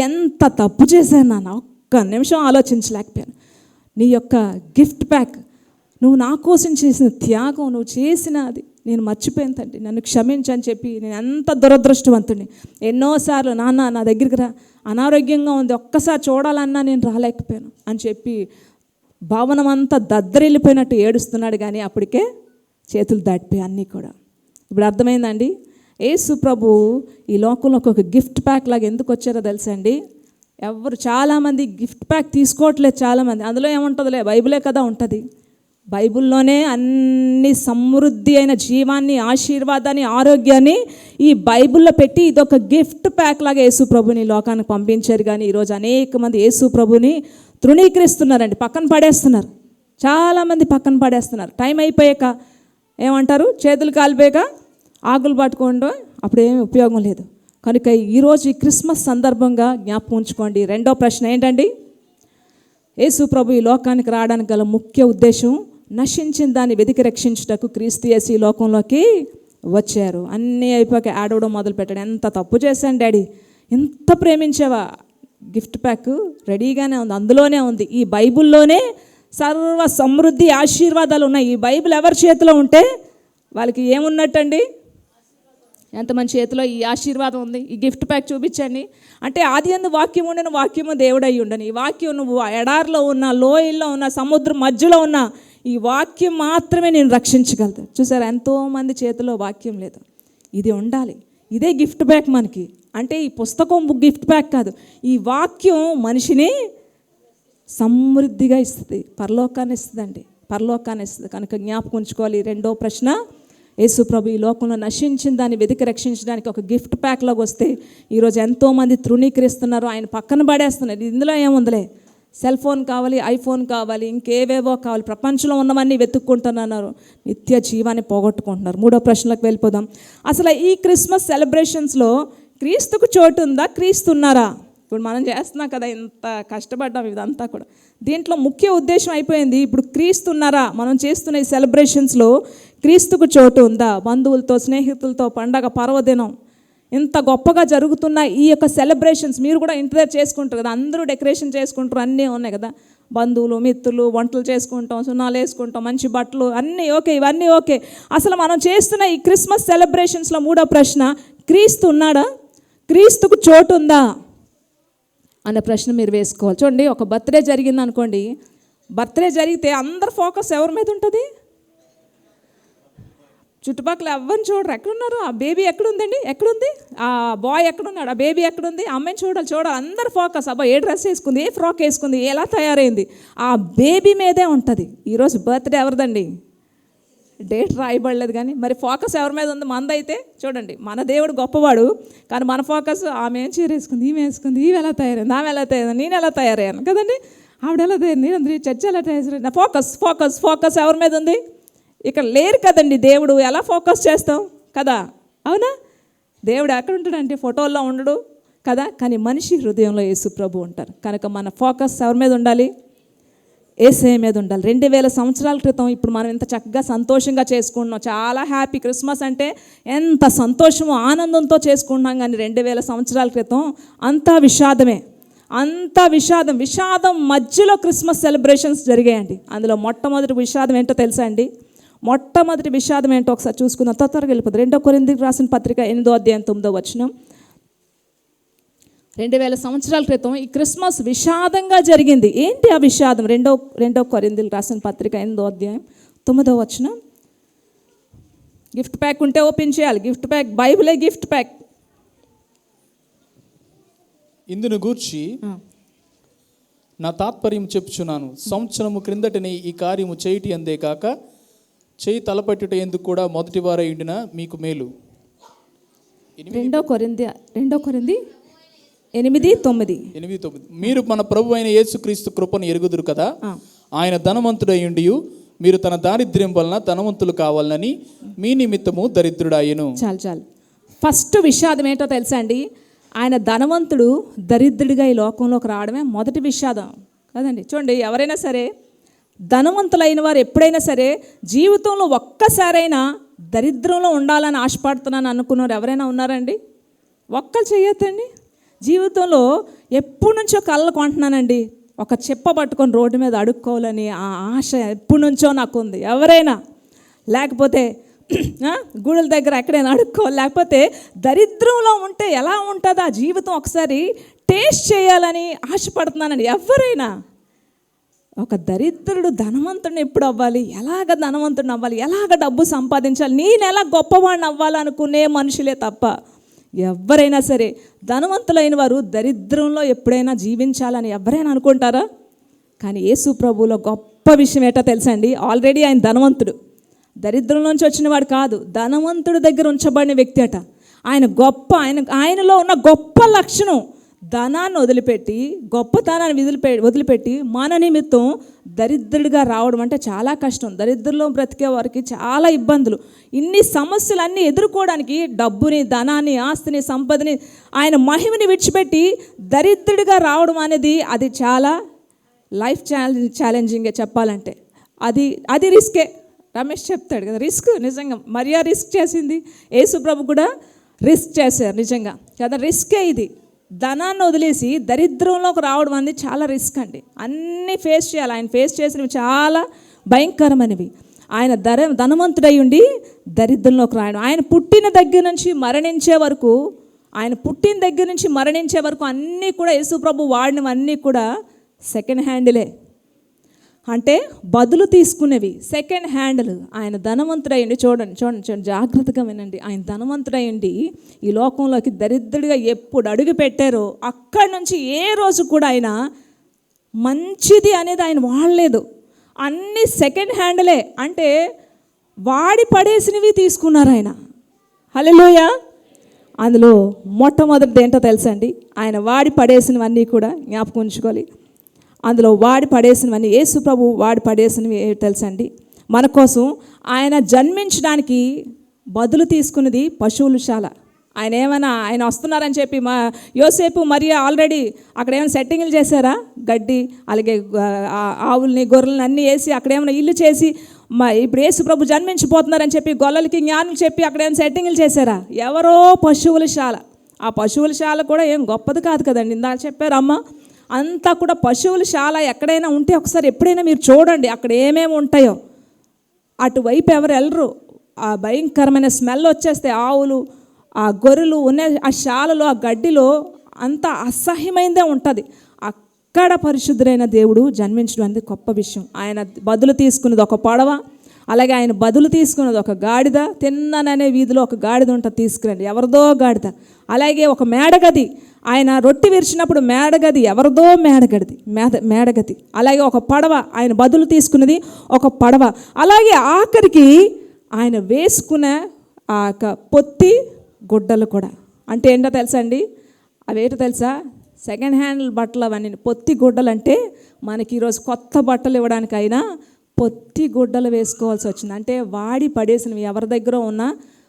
ఎంత తప్పు చేశాను నాన్న, ఒక్క నిమిషం ఆలోచించలేకపోయాను, నీ యొక్క గిఫ్ట్ ప్యాక్, నువ్వు నా కోసం చేసిన త్యాగం, నువ్వు చేసినది నేను మర్చిపోయాను తండ్రి, నన్ను క్షమించని చెప్పి నేను ఎంత దురదృష్టవంతుడిని, ఎన్నోసార్లు నాన్న నా దగ్గరికి రా, అనారోగ్యంగా ఉంది, ఒక్కసారి చూడాలన్నా నేను రాలేకపోయాను అని చెప్పి భవనం అంతా దద్దరిల్లిపోయినట్టు ఏడుస్తున్నాడు. కానీ అప్పటికే చేతులు దాటిపోయి అన్నీ కూడా. ఇప్పుడు అర్థమైందండి, యేసు ప్రభు ఈ లోకంలో ఒక గిఫ్ట్ ప్యాక్ లాగా ఎందుకు వచ్చారో తెలుసా అండి? చాలామంది గిఫ్ట్ ప్యాక్ తీసుకోవట్లేదు చాలామంది. అందులో ఏముంటుందిలే, బైబిలే కదా ఉంటుంది. బైబిల్లోనే అన్ని సమృద్ధి అయిన జీవాన్ని, ఆశీర్వాదాన్ని, ఆరోగ్యాన్ని ఈ బైబిల్లో పెట్టి ఇదొక గిఫ్ట్ ప్యాక్ లాగా యేసు ప్రభుని లోకానికి పంపించారు. కానీ ఈరోజు అనేక మంది యేసు ప్రభుని తృణీకరిస్తున్నారండి, పక్కన పడేస్తున్నారు. చాలామంది పక్కన పడేస్తున్నారు. టైం అయిపోయాక ఏమంటారు, చేతులు కాలిపోయాక ఆకులు పట్టుకోండి, అప్పుడు ఏమీ ఉపయోగం లేదు. కనుక ఈరోజు ఈ క్రిస్మస్ సందర్భంగా జ్ఞాపకం ఉంచుకోండి. రెండో ప్రశ్న ఏంటండి? యేసు ప్రభు ఈ లోకానికి రావడానికి గల ముఖ్య ఉద్దేశం నశించిన దాన్ని వెతికి రక్షించుటకు క్రీస్తు యేసు ఈ లోకంలోకి వచ్చారు. అన్నీ అయిపోయాక ఆడవడం మొదలు పెట్టాడు. ఎంత తప్పు చేశాను డాడీ, ఎంత ప్రేమించావా? గిఫ్ట్ ప్యాక్ రెడీగానే ఉంది, అందులోనే ఉంది. ఈ బైబిల్లోనే సర్వ సమృద్ధి ఆశీర్వాదాలు ఉన్నాయి. ఈ బైబిల్ ఎవరి చేతిలో ఉంటే వాళ్ళకి ఏమున్నట్టండి? ఎంతమంది చేతిలో ఈ ఆశీర్వాదం ఉంది? ఈ గిఫ్ట్ ప్యాక్ చూపించండి. అంటే ఆది యందు వాక్యం ఉండని, వాక్యము దేవుడై ఉండని. ఈ వాక్యం నువ్వు ఎడారిలో ఉన్న, లోయల్లో ఉన్న, సముద్రం మధ్యలో ఉన్న, ఈ వాక్యం మాత్రమే నేను రక్షించగలుగుతా. చూసారా, ఎంతోమంది చేతిలో వాక్యం లేదు. ఇది ఉండాలి. ఇదే గిఫ్ట్ ప్యాక్ మనకి. అంటే ఈ పుస్తకం గిఫ్ట్ ప్యాక్ కాదు, ఈ వాక్యం మనిషిని సమృద్ధిగా ఇస్తుంది, పరలోకాన్ని ఇస్తుందండి, పరలోకాన్ని ఇస్తుంది. కనుక జ్ఞాపకం ఉంచుకోవాలి. రెండో ప్రశ్న, యేసు ప్రభు ఈ లోకంలో నశించిన దాన్ని వెతికి రక్షించడానికి ఒక గిఫ్ట్ ప్యాక్లోకి వస్తే ఈరోజు ఎంతోమంది తృణీకరిస్తున్నారు, ఆయన పక్కన పడేస్తున్నారు. ఇందులో ఏముందిలే, సెల్ ఫోన్ కావాలి, ఐఫోన్ కావాలి, ఇంకేవేవో కావాలి, ప్రపంచంలో ఉన్నవన్నీ వెతుక్కుంటున్నారు, నిత్య జీవాన్ని పోగొట్టుకుంటున్నారు. మూడో ప్రశ్నలకు వెళ్ళిపోదాం. అసలు ఈ క్రిస్మస్ సెలబ్రేషన్స్లో క్రీస్తుకు చోటు ఉందా? క్రీస్తు ఉన్నారా? ఇప్పుడు మనం చేస్తున్నాం కదా, ఇంత కష్టపడ్డాం, ఇదంతా కూడా దీంట్లో ముఖ్య ఉద్దేశం అయిపోయింది. ఇప్పుడు క్రీస్తు ఉన్నారా? మనం చేస్తున్న ఈ సెలబ్రేషన్స్లో క్రీస్తుకు చోటు ఉందా? బంధువులతో, స్నేహితులతో పండగ, పర్వదినం ఇంత గొప్పగా జరుగుతున్న ఈ యొక్క సెలబ్రేషన్స్ మీరు కూడా ఇంటి దగ్గర చేసుకుంటారు కదా, అందరూ డెకరేషన్ చేసుకుంటారు, అన్నీ ఉన్నాయి కదా, బంధువులు, మిత్రులు, వంటలు చేసుకుంటాం, సున్నాలు వేసుకుంటాం, మంచి బట్టలు, అన్నీ ఓకే, ఇవన్నీ ఓకే. అసలు మనం చేస్తున్న ఈ క్రిస్మస్ సెలబ్రేషన్స్లో మూడో ప్రశ్న, క్రీస్తు ఉన్నాడా? క్రీస్తుకు చోటు ఉందా అనే ప్రశ్న మీరు వేసుకోవాలి. చూడండి, ఒక బర్త్డే జరిగింది అనుకోండి, బర్త్డే జరిగితే అందరు ఫోకస్ ఎవరి మీద ఉంటుంది? చుట్టుపక్కల ఎవరిని చూడరు, ఎక్కడున్నారు, ఆ బేబీ ఎక్కడుందండి, ఎక్కడుంది, ఆ బాయ్ ఎక్కడున్నాడు, ఆ బేబీ ఎక్కడుంది, ఆ అమ్మాయిని చూడాలి, అందరు ఫోకస్, అబ్బా ఏ డ్రెస్ వేసుకుంది, ఏ ఫ్రాక్ వేసుకుంది, ఎలా తయారైంది, ఆ బేబీ మీదే ఉంటుంది. ఈరోజు బర్త్డే ఎవరిదండి? డేట్ రాయబడలేదు కానీ మరి ఫోకస్ ఎవరి మీద ఉంది? మనదైతే చూడండి, మన దేవుడు గొప్పవాడు, కానీ మన ఫోకస్ ఆమె ఏం చీర వేసుకుంది, ఈమె వేసుకుంది, ఈమె ఎలా తయారైంది, ఆమె ఎలా తయారైంది, నేను ఎలా తయారయ్యాను కదండి, ఆవిడ ఎలా తయారైంది, అందరూ చర్చ ఎలా తయారు, నా ఫోకస్ ఫోకస్ ఫోకస్ ఎవరి మీద ఉంది? ఇక్కడ లేరు కదండి దేవుడు, ఎలా ఫోకస్ చేస్తాం కదా, అవునా? దేవుడు ఎక్కడ ఉంటాడంటే ఫోటోల్లో ఉండడు కదా, కానీ మనిషి హృదయంలో యేసు ప్రభు ఉంటారు. కనుక మన ఫోకస్ ఎవరి మీద ఉండాలి? యేసయ్య మీద ఉండాలి. 2000 సంవత్సరాల క్రితం ఇప్పుడు మనం ఎంత చక్కగా సంతోషంగా చేసుకుంటున్నాం, చాలా హ్యాపీ. క్రిస్మస్ అంటే ఎంత సంతోషము, ఆనందంతో చేసుకుంటున్నాం. కానీ 2000 సంవత్సరాల క్రితం అంతా విషాదమే, అంతా విషాదం మధ్యలో క్రిస్మస్ సెలబ్రేషన్స్ జరిగాయండి. అందులో మొట్టమొదటి విషాదం ఏంటో తెలుసా అండి? మొట్టమొదటి విషాదం ఏంటో ఒకసారి చూసుకుందాం, త్వరగా వెళ్ళిపోతుంది. 2 కొరింథీయులకు రాసిన పత్రిక 8వ అధ్యాయం 9వ వచనం. 2000 సంవత్సరాల క్రితం ఈ క్రిస్మస్ విషాదంగా జరిగింది. ఏంటి ఆ విషాదం? 2 కొరింథీయులకు రాసిన పత్రిక 8వ అధ్యాయం 9వ వచనం. గిఫ్ట్ ప్యాక్ ఉంటే ఓపెన్ చేయాలి. గిఫ్ట్ ప్యాక్, బైబిలే గిఫ్ట్ ప్యాక్. ఇందును గూర్చి నా తాత్పర్యం చెప్పుచున్నాను, సంవత్సరము క్రిందటనే ఈ కార్యము చేయుటి అందే కాక చేయి తలపట్టుట ఎందుకు కూడా మొదటి వారై ఉండిన మీకు మేలు. 2 కొరింథీ 8:9. మీరు మన ప్రభు అయిన యేసుక్రీస్తు కృపను ఎరుగుదురు కదా, ఆయన ధనవంతుడయ్యుండి మీరు తన దారిద్ర్యం వలన ధనవంతులు కావాలని మీ నిమిత్తము దరిద్రుడాయను. చాలు. ఫస్ట్ విషాదం ఏంటో తెలుసా అండి? ఆయన ధనవంతుడు దరిద్రుడిగా ఈ లోకంలోకి రావడమే మొదటి విషాదం కదండి. చూడండి, ఎవరైనా సరే ధనవంతులైన వారు ఎప్పుడైనా సరే జీవితంలో ఒక్కసారైనా దరిద్రంలో ఉండాలని ఆశపడుతున్నాను అనుకున్నారు ఎవరైనా ఉన్నారండి? ఒక్కరు చేయొద్దండి. జీవితంలో ఎప్పటి నుంచో కళ్ళు కొంటున్నానండి, ఒక చెప్ప పట్టుకొని రోడ్డు మీద అడుక్కోవాలని ఆ ఆశ ఎప్పటి నుంచో నాకు ఉంది. ఎవరైనా లేకపోతే గుడుల దగ్గర ఎక్కడైనా అడుక్కోవాలి, లేకపోతే దరిద్రంలో ఉంటే ఎలా ఉంటుందో ఆ జీవితం ఒకసారి టేస్ట్ చేయాలని ఆశపడుతున్నానండి. ఎవరైనా ఒక దరిద్రుడు ధనవంతుడిని ఎప్పుడు అవ్వాలి, ఎలాగ ధనవంతుడిని అవ్వాలి, ఎలాగ డబ్బు సంపాదించాలి, నేను ఎలా గొప్పవాడిని అవ్వాలనుకునే మనుషులే తప్ప ఎవరైనా సరే ధనవంతులైన వారు దరిద్రంలో ఎప్పుడైనా జీవించాలని ఎవరైనా అనుకుంటారా? కానీ యేసు ప్రభువులో గొప్ప విషయం ఏంటో తెలుసా అండి? ఆల్రెడీ ఆయన ధనవంతుడు, దరిద్రంలోంచి వచ్చిన వాడు కాదు, ధనవంతుడి దగ్గర ఉంచబడిన వ్యక్తి అట. ఆయన గొప్ప, ఆయనలో ఉన్న గొప్ప లక్షణం ధనాన్ని వదిలిపెట్టి గొప్పతనాన్ని వదిలిపెట్టి మన నిమిత్తం దరిద్రుడిగా రావడం అంటే చాలా కష్టం. దరిద్రుల్లో బ్రతికే వారికి చాలా ఇబ్బందులు. ఇన్ని సమస్యలు అన్నీ ఎదుర్కోవడానికి డబ్బుని, ధనాన్ని, ఆస్తిని, సంపదని, ఆయన మహిమని విడిచిపెట్టి దరిద్రుడిగా రావడం అనేది అది చాలా లైఫ్ ఛాలెంజింగే చెప్పాలంటే. అది రిస్కే. రమేష్ చెప్తాడు కదా, రిస్క్. నిజంగా మరియా రిస్క్ చేసింది, యేసు ప్రభు కూడా రిస్క్ చేశారు నిజంగా కదా. రిస్కే ఇది. ధనాన్ని వదిలేసి దరిద్రంలోకి రావడం అనేది చాలా రిస్క్ అండి. అన్నీ ఫేస్ చేయాలి. ఆయన ఫేస్ చేసినవి చాలా భయంకరమైనవి. ఆయన ధనవంతుడై ఉండి దరిద్రంలోకి రాయడం. ఆయన పుట్టిన దగ్గర నుంచి మరణించే వరకు అన్నీ కూడా యేసు ప్రభు వాడినవన్నీ కూడా సెకండ్ హ్యాండిలే, అంటే బదులు తీసుకునేవి, సెకండ్ హ్యాండిల్. ఆయన ధనవంతుడయ్యండి. చూడండి జాగ్రత్తగా వినండి. ఆయన ధనవంతుడయ్యండి ఈ లోకంలోకి దరిద్రుడిగా ఎప్పుడు అడుగు పెట్టారో అక్కడి నుంచి ఏ రోజు కూడా ఆయన మంచిది అనేది ఆయన వాడలేదు. అన్నీ సెకండ్ హ్యాండిలే, అంటే వాడి పడేసినవి తీసుకున్నారు ఆయన. హల్లెలూయా. అందులో మొట్టమొదటిది ఏంటో తెలుసా అండి? ఆయన వాడి పడేసినవన్నీ కూడా జ్ఞాపకం ఉంచుకోవాలి. అందులో వాడి పడేసినవన్నీ, యేసు ప్రభు వాడి పడేసినవి తెలుసండి. మన కోసం ఆయన జన్మించడానికి బదులు తీసుకున్నది పశువులశాల. ఆయన వస్తున్నారని చెప్పి యోసేపు మరియా ఆల్రెడీ అక్కడ ఏమైనా సెట్టింగ్లు చేశారా? గడ్డి, అలాగే ఆవుల్ని, గొర్రెల్ని అన్నీ వేసి అక్కడ ఏమైనా ఇల్లు చేసి ఇప్పుడు యేసు ప్రభు జన్మించిపోతున్నారని చెప్పి గొల్లలకి జ్ఞానులు చెప్పి అక్కడ ఏమైనా సెట్టింగ్లు చేశారా? ఎవరో పశువులశాల. ఆ పశువులశాల కూడా ఏం గొప్పది కాదు కదండి. ఇందాక చెప్పారు అమ్మ, అంతా కూడా పశువులశాల ఎక్కడైనా ఉంటే ఒకసారి ఎప్పుడైనా మీరు చూడండి అక్కడ ఏమేమి ఉంటాయో. అటువైపు ఎవరు వెళ్ళరు. ఆ భయంకరమైన స్మెల్ వచ్చేస్తే ఆవులు, ఆ గొర్రెలు ఉన్న ఆ శాలలో, ఆ గడ్డిలో అంతా అసహ్యమైందే ఉంటుంది. అక్కడ పరిశుద్ధుడైన దేవుడు జన్మించడం అనేది గొప్ప విషయం. ఆయన బదులు తీసుకున్నది ఒక పడవ, అలాగే ఆయన బదులు తీసుకున్నది ఒక గాడిద. తిన్నననే వీధిలో ఒక గాడిద ఉంటుంది, తీసుకురండి, ఎవరిదో గాడిద. అలాగే ఒక మేడగది, ఆయన రొట్టె విరిచినప్పుడు మేడగది, ఎవరిదో మేడగది. అలాగే ఒక పడవ, ఆయన బదులు తీసుకున్నది ఒక పడవ. అలాగే ఆఖరికి ఆయన వేసుకునే ఆ పొత్తి గుడ్డలు కూడా. అంటే ఏంటో తెలుసా అండి? అవేంటో తెలుసా? సెకండ్ హ్యాండ్ బట్టలు అవన్నీ. పొత్తి గుడ్డలు అంటే మనకి ఈరోజు కొత్త బట్టలు ఇవ్వడానికైనా పొత్తి గుడ్డలు వేసుకోవాల్సి వచ్చింది. అంటే వాడి పడేసినవి ఎవరి దగ్గర ఉన్న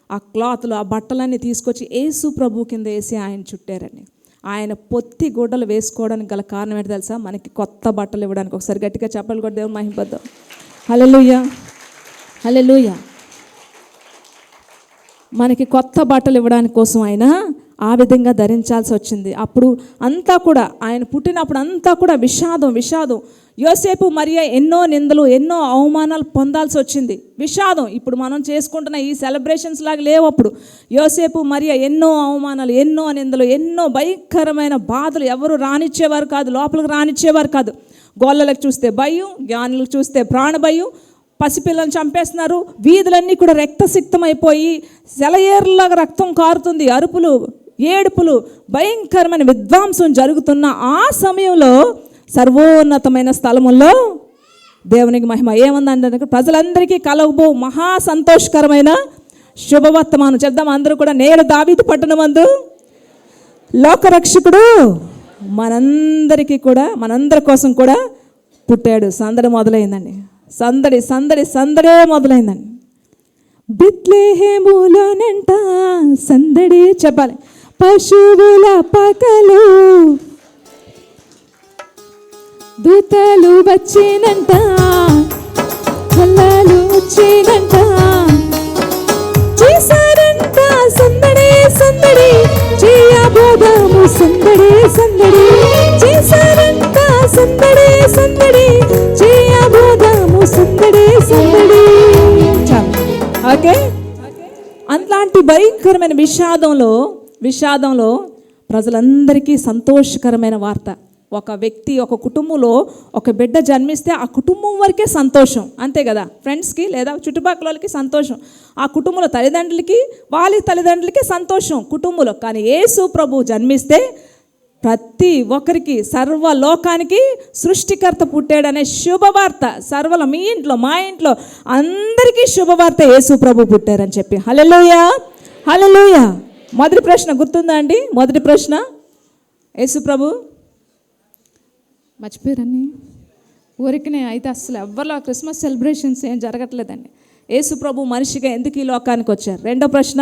ఆ క్లాత్లు, ఆ బట్టలన్నీ తీసుకొచ్చి యేసు ప్రభు కింద వేసి ఆయన చుట్టారండి. ఆయన పొత్తి గుడ్డలు వేసుకోవడానికి గల కారణం ఏంటో తెలుసా? మనకి కొత్త బట్టలు ఇవ్వడానికి. ఒకసారి గట్టిగా చెప్పలు కూడా దేవుని మహిమపద్దాం. హల్లెలూయా, హల్లెలూయా. మనకి కొత్త బట్టలు ఇవ్వడానికి కోసం ఆయన ఆ విధంగా ధరించాల్సి వచ్చింది. అప్పుడు అంతా కూడా ఆయన పుట్టినప్పుడు అంతా కూడా విషాదం. యోసేపు మరియా ఎన్నో నిందలు, ఎన్నో అవమానాలు పొందాల్సి వచ్చింది. విషాదం. ఇప్పుడు మనం చేసుకుంటున్న ఈ సెలబ్రేషన్స్ లాగా లేవు. అప్పుడు యోసేపు మరియా ఎన్నో అవమానాలు, ఎన్నో నిందలు, ఎన్నో భయంకరమైన బాధలు. ఎవరు రానిచ్చేవారు కాదు, లోపలికి రానిచ్చేవారు కాదు. గోళ్ళలకు చూస్తే భయం, జ్ఞానులకు చూస్తే ప్రాణభయం. పసిపిల్లలను చంపేస్తున్నారు. వీధులన్నీ కూడా రక్తసిక్తమైపోయి సెలయేరులాగా రక్తం కారుతుంది. అరుపులు, ఏడుపులు, భయంకరమైన విధ్వంసం జరుగుతున్న ఆ సమయంలో సర్వోన్నతమైన స్థలముల్లో దేవునికి మహిమ ఏముందంటే ప్రజలందరికీ కలగబో మహా సంతోషకరమైన శుభవర్తమానం చెప్దాం. అందరూ కూడా నేడు దావీదు పట్టణమందు లోకరక్షకుడు మనందరికీ కూడా, మనందరి కోసం కూడా పుట్టాడు. సందడి మొదలైందండి. సందడే మొదలైందండి. బెత్లెహేములోనంట సందడి చెప్పాలి. పశువుల పకలు దూతలు వచ్చినంట, కళ్ళలు వచ్చినంట, చేశారంట సందడి చేయబోదాము సందడి చేశారంట సందడి చేయబోదాము సందడి. ఓకే, అలాంటి భయంకరమైన విషాదంలో ప్రజలందరికీ సంతోషకరమైన వార్త. ఒక వ్యక్తి, ఒక కుటుంబంలో ఒక బిడ్డ జన్మిస్తే ఆ కుటుంబం వరకే సంతోషం, అంతే కదా. ఫ్రెండ్స్కి లేదా చుట్టుపక్కల వాళ్ళకి సంతోషం, ఆ కుటుంబంలో వాళ్ళ తల్లిదండ్రులకి సంతోషం కుటుంబంలో. కానీ యేసు ప్రభు జన్మిస్తే ప్రతి ఒక్కరికి, సర్వలోకానికి సృష్టికర్త పుట్టాడనే శుభవార్త. మీ ఇంట్లో, మా ఇంట్లో అందరికీ శుభవార్త, యేసు ప్రభు పుట్టారని చెప్పి. హల్లెలూయా, హల్లెలూయా. మొదటి ప్రశ్న గుర్తుందా అండి? మొదటి ప్రశ్న యేసు ప్రభు మర్చిపోయారని ఊరికనే అయితే అసలు ఎవరిలో క్రిస్మస్ సెలబ్రేషన్స్ ఏం జరగట్లేదండి. యేసు ప్రభు మనిషిగా ఎందుకు ఈ లోకానికి వచ్చారు? రెండో ప్రశ్న,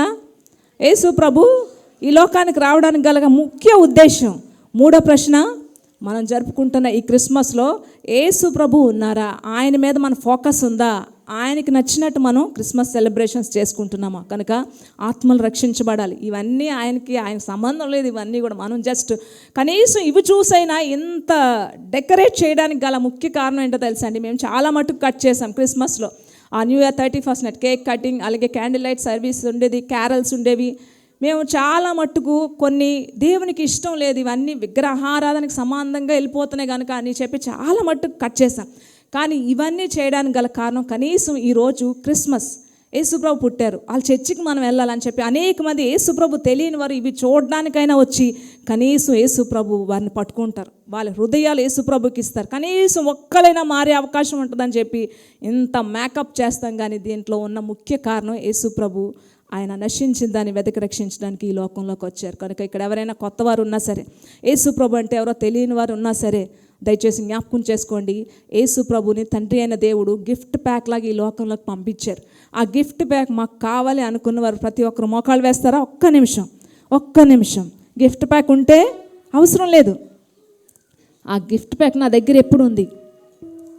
యేసు ప్రభు ఈ లోకానికి రావడానికి గల ముఖ్య ఉద్దేశం. మూడో ప్రశ్న, మనం జరుపుకుంటున్న ఈ క్రిస్మస్లో యేసు ప్రభు ఉన్నారా? ఆయన మీద మన ఫోకస్ ఉందా? ఆయనకి నచ్చినట్టు మనం క్రిస్మస్ సెలబ్రేషన్స్ చేసుకుంటున్నామా? కనుక ఆత్మలు రక్షించబడాలి. ఇవన్నీ ఆయనకి సంబంధం లేదు. ఇవన్నీ కూడా మనం జస్ట్ కనీసం ఇవి చూసైనా ఇంత డెకరేట్ చేయడానికి గల ముఖ్య కారణం ఏంటో తెలుసా అండి? మేము చాలా మటుకు కట్ చేసాం క్రిస్మస్లో. ఆ new year 31st night cake cutting, అలాగే క్యాండిల్ లైట్ సర్వీస్ ఉండేది, క్యారల్స్ ఉండేవి. మేము చాలా మట్టుకు కొన్ని దేవునికి ఇష్టం లేదు, ఇవన్నీ విగ్రహారాధనకి సంబంధంగా వెళ్ళిపోతున్నాయి కనుక అని చెప్పి చాలా మట్టుకు కట్ చేశాం. కానీ ఇవన్నీ చేయడానికి గల కారణం కనీసం ఈరోజు క్రిస్మస్, యేసుప్రభు పుట్టారు, వాళ్ళ చర్చికి మనం వెళ్ళాలని చెప్పి అనేక మంది యేసుప్రభు తెలియని వారు ఇవి చూడడానికైనా వచ్చి కనీసం యేసుప్రభు వారిని పట్టుకుంటారు, వాళ్ళ హృదయాలు యేసుప్రభుకి ఇస్తారు, కనీసం ఒక్కలైనా మారే అవకాశం ఉంటుందని చెప్పి ఇంత మేకప్ చేస్తాం. కానీ దీంట్లో ఉన్న ముఖ్య కారణం యేసుప్రభు ఆయన నశించిన దాన్ని వెతికి రక్షించడానికి ఈ లోకంలోకి వచ్చారు. కనుక ఇక్కడ ఎవరైనా కొత్త వారు ఉన్నా సరే, యేసుప్రభు అంటే ఎవరో తెలియని వారు ఉన్నా సరే, దయచేసి జ్ఞాపకం చేసుకోండి, యేసుప్రభుని తండ్రి అయిన దేవుడు గిఫ్ట్ ప్యాక్ లాగా ఈ లోకంలోకి పంపించారు. ఆ గిఫ్ట్ ప్యాక్ మాకు కావాలి అనుకున్న వారు ప్రతి ఒక్కరు మోకాళ్ళు వేస్తారా? ఒక్క నిమిషం. గిఫ్ట్ ప్యాక్ ఉంటే అవసరం లేదు. ఆ గిఫ్ట్ ప్యాక్ నా దగ్గర ఎప్పుడు ఉంది?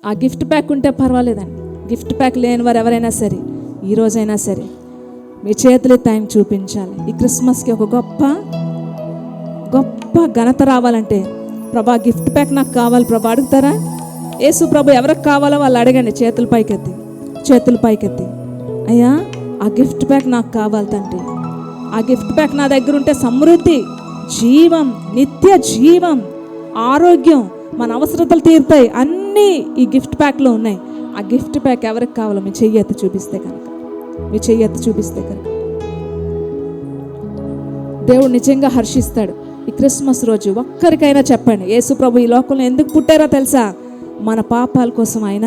ఆ గిఫ్ట్ ప్యాక్ ఉంటే పర్వాలేదండి. గిఫ్ట్ ప్యాక్ లేని వారు ఎవరైనా సరే, ఈరోజైనా సరే మీ చేతులు టైం చూపించాలి. ఈ క్రిస్మస్కి ఒక గొప్ప ఘనత రావాలంటే, ప్రభా గిఫ్ట్ ప్యాక్ నాకు కావాలి ప్రభా అడుగుతారా? యేసు ప్రభు ఎవరికి కావాలో వాళ్ళు అడగండి, చేతులు పైకెత్తి. అయ్యా ఆ గిఫ్ట్ ప్యాక్ నాకు కావాలి తండ్రి. ఆ గిఫ్ట్ ప్యాక్ నా దగ్గర ఉంటే సమృద్ధి, జీవం, నిత్య జీవం, ఆరోగ్యం, మన అవసరతలు తీరుతాయి, అన్నీ ఈ గిఫ్ట్ ప్యాక్లో ఉన్నాయి. ఆ గిఫ్ట్ ప్యాక్ ఎవరికి కావాలో మీ చెయ్యి ఎత్తి చూపిస్తే కనుక దేవుడు నిజంగా హర్షిస్తాడు. ఈ క్రిస్మస్ రోజు ఒక్కరికైనా చెప్పండి, యేసు ప్రభు ఈ లోకంలో ఎందుకు పుట్టారో తెలుసా? మన పాపాల కోసం ఆయన,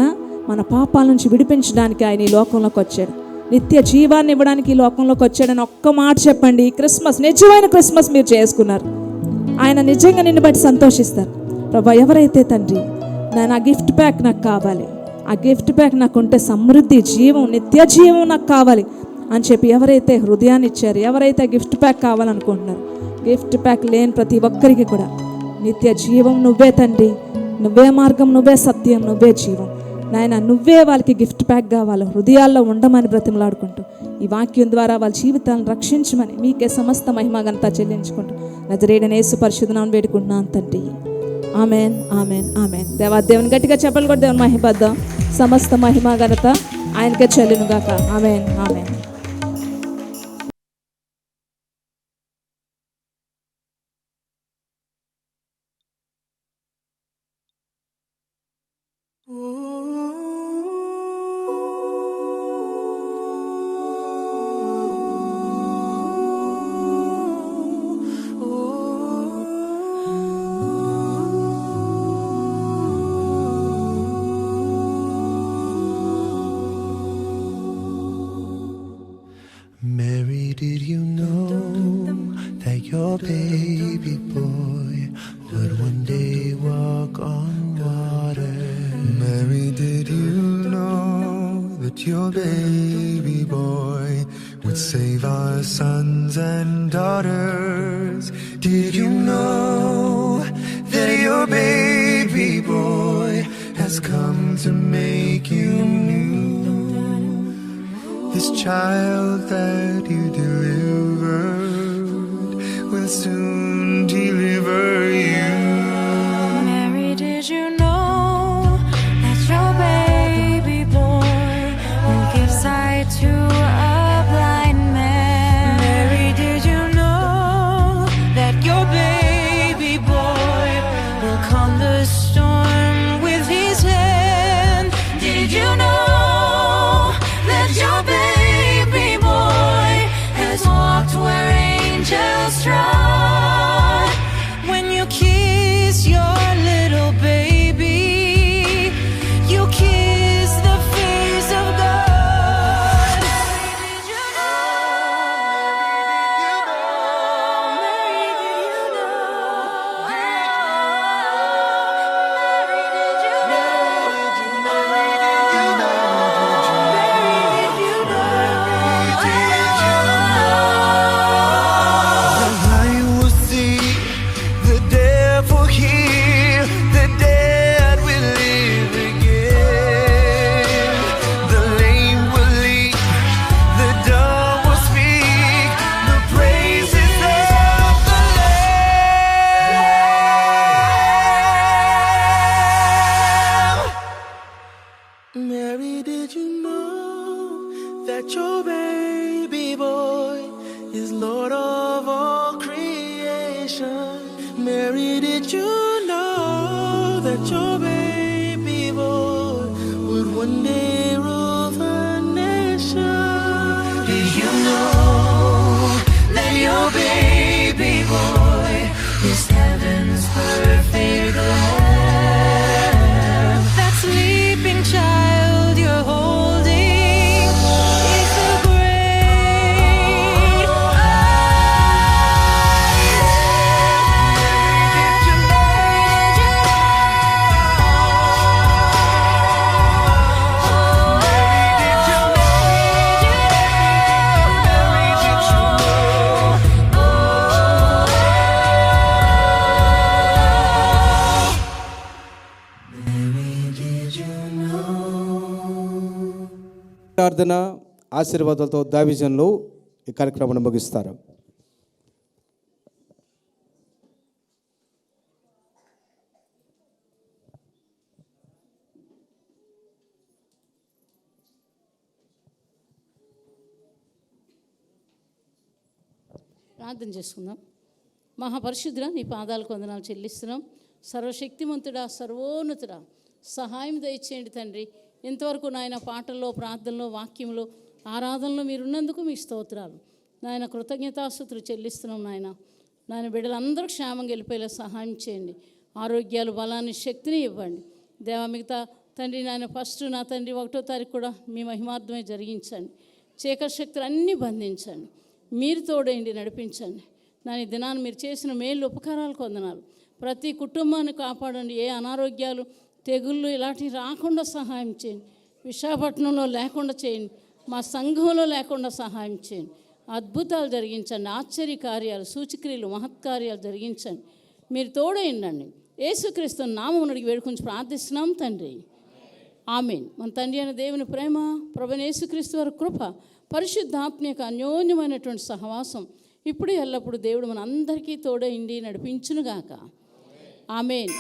మన పాపాల నుంచి విడిపించడానికి ఆయన ఈ లోకంలోకి వచ్చాడు, నిత్య జీవాన్ని ఇవ్వడానికి ఈ లోకంలోకి వచ్చాడని ఒక్క మాట చెప్పండి. ఈ క్రిస్మస్ నిజమైన క్రిస్మస్ మీరు చేసుకున్నారు. ఆయన నిజంగా నిన్ను బట్టి సంతోషిస్తారు. ప్రభా ఎవరైతే తండ్రి నా గిఫ్ట్ ప్యాక్ నాకు కావాలి, ఆ గిఫ్ట్ ప్యాక్ నాకు ఉంటే సమృద్ధి, జీవం, నిత్య జీవం నాకు కావాలి అని చెప్పి ఎవరైతే హృదయాన్ని ఇచ్చారు, ఎవరైతే గిఫ్ట్ ప్యాక్ కావాలనుకుంటున్నారు, గిఫ్ట్ ప్యాక్ లేని ప్రతి ఒక్కరికి కూడా నిత్య జీవం నువ్వే తండ్రి, నువ్వే మార్గం, నువ్వే సత్యం, నువ్వే జీవం నాయన, నువ్వే వాళ్ళకి గిఫ్ట్ ప్యాక్ కావాలి, హృదయాల్లో ఉండమని బ్రతిమలాడుకుంటూ ఈ వాక్యం ద్వారా వాళ్ళ జీవితాలను రక్షించమని మీకే సమస్త మహిమ ఘనత చెల్లించుకుంటూ నజరేయుడైన యేసు పరిశుద్ధ నామమున వేడుకుంటున్నాను తండ్రి. Amen, amen, amen. దేవుని గట్టిగా చెప్పలు కూడా దేవుని మహిమద్దాం. సమస్త మహిమ ఘనత ఆయనకే చెల్లును గాక. Amen, amen. Mary, did you know that your baby boy would one day walk on water? Mary, did you know that your baby boy would save our sons and daughters? Did you know that your baby boy has come to make you new? This child that you delivered will soon deliver you. Mary, did you know that your baby boy will give sight to a blind man? Mary, did you know that your baby boy will calm the storm with his hand? Did you know that your baby boy has walked where angels trod? When you kiss your little baby, you kiss the face of God. Did you know? Mary, did you know? Mary, did you know that your baby boy would one day rule the nation? Did you know that your baby boy is heaven's perfect lamb? That sleeping child you're holding is the great I ప్రార్థన ఆశీర్వాదాలతో దైవజనులు ఈ కార్యక్రమాన్ని ముగిస్తారు. ప్రార్థన చేసుకుందాం. మహాపరిశుద్ధుడా, నీ పాదాలకు వందనాలు చెల్లిస్తున్నాం. సర్వశక్తిమంతుడా, సర్వోన్నతుడా, సహాయం దయచేయండి తండ్రి. ఇంతవరకు నాయన పాటల్లో, ప్రార్థనలో, వాక్యంలో, ఆరాధనలో మీరున్నందుకు మీ స్తోత్రాలు నాయన. కృతజ్ఞతాస్తుతులు చెల్లిస్తున్నాం నాయన. నాయన బిడ్డలందరూ క్షేమంగా వెళ్ళిపోయేలా సహాయం చేయండి. ఆరోగ్యాలు, బలాన్ని, శక్తిని ఇవ్వండి దేవా. మిగతా తండ్రి నాయన ఫస్ట్ నా తండ్రి 1వ తారీఖు కూడా మీ మహిమార్థమే జరిగించండి. చీకటి శక్తులు అన్నీ బంధించండి. మీరు తోడేయండి, నడిపించండి. నా ఈ దినాన్ని మీరు చేసిన మేలు ఉపకారాలకు వందనాలు. ప్రతి కుటుంబాన్ని కాపాడండి. ఏ అనారోగ్యాలు, తెగుళ్ళు ఇలాంటివి రాకుండా సహాయం చేయండి. విశాఖపట్నంలో లేకుండా చేయండి. మా సంఘంలో లేకుండా సహాయం చేయండి. అద్భుతాలు జరిగించండి. ఆశ్చర్య కార్యాలు, సూచక్రియలు, మహత్కార్యాలు జరిగించండి. మీరు తోడేయండి. యేసుక్రీస్తు నామమున అడిగి వేడుకొని ప్రార్థిస్తున్నాం తండ్రి, ఆమేన్. మన తండ్రి అయిన దేవుని ప్రేమ, ప్రభువైన యేసుక్రీస్తు వారి కృప, పరిశుద్ధాత్మ యొక్క అన్యోన్యమైనటువంటి సహవాసం ఇప్పుడు ఎల్లప్పుడు దేవుడు మన అందరికీ తోడైండి నడిపించునుగాక. ఆమేన్.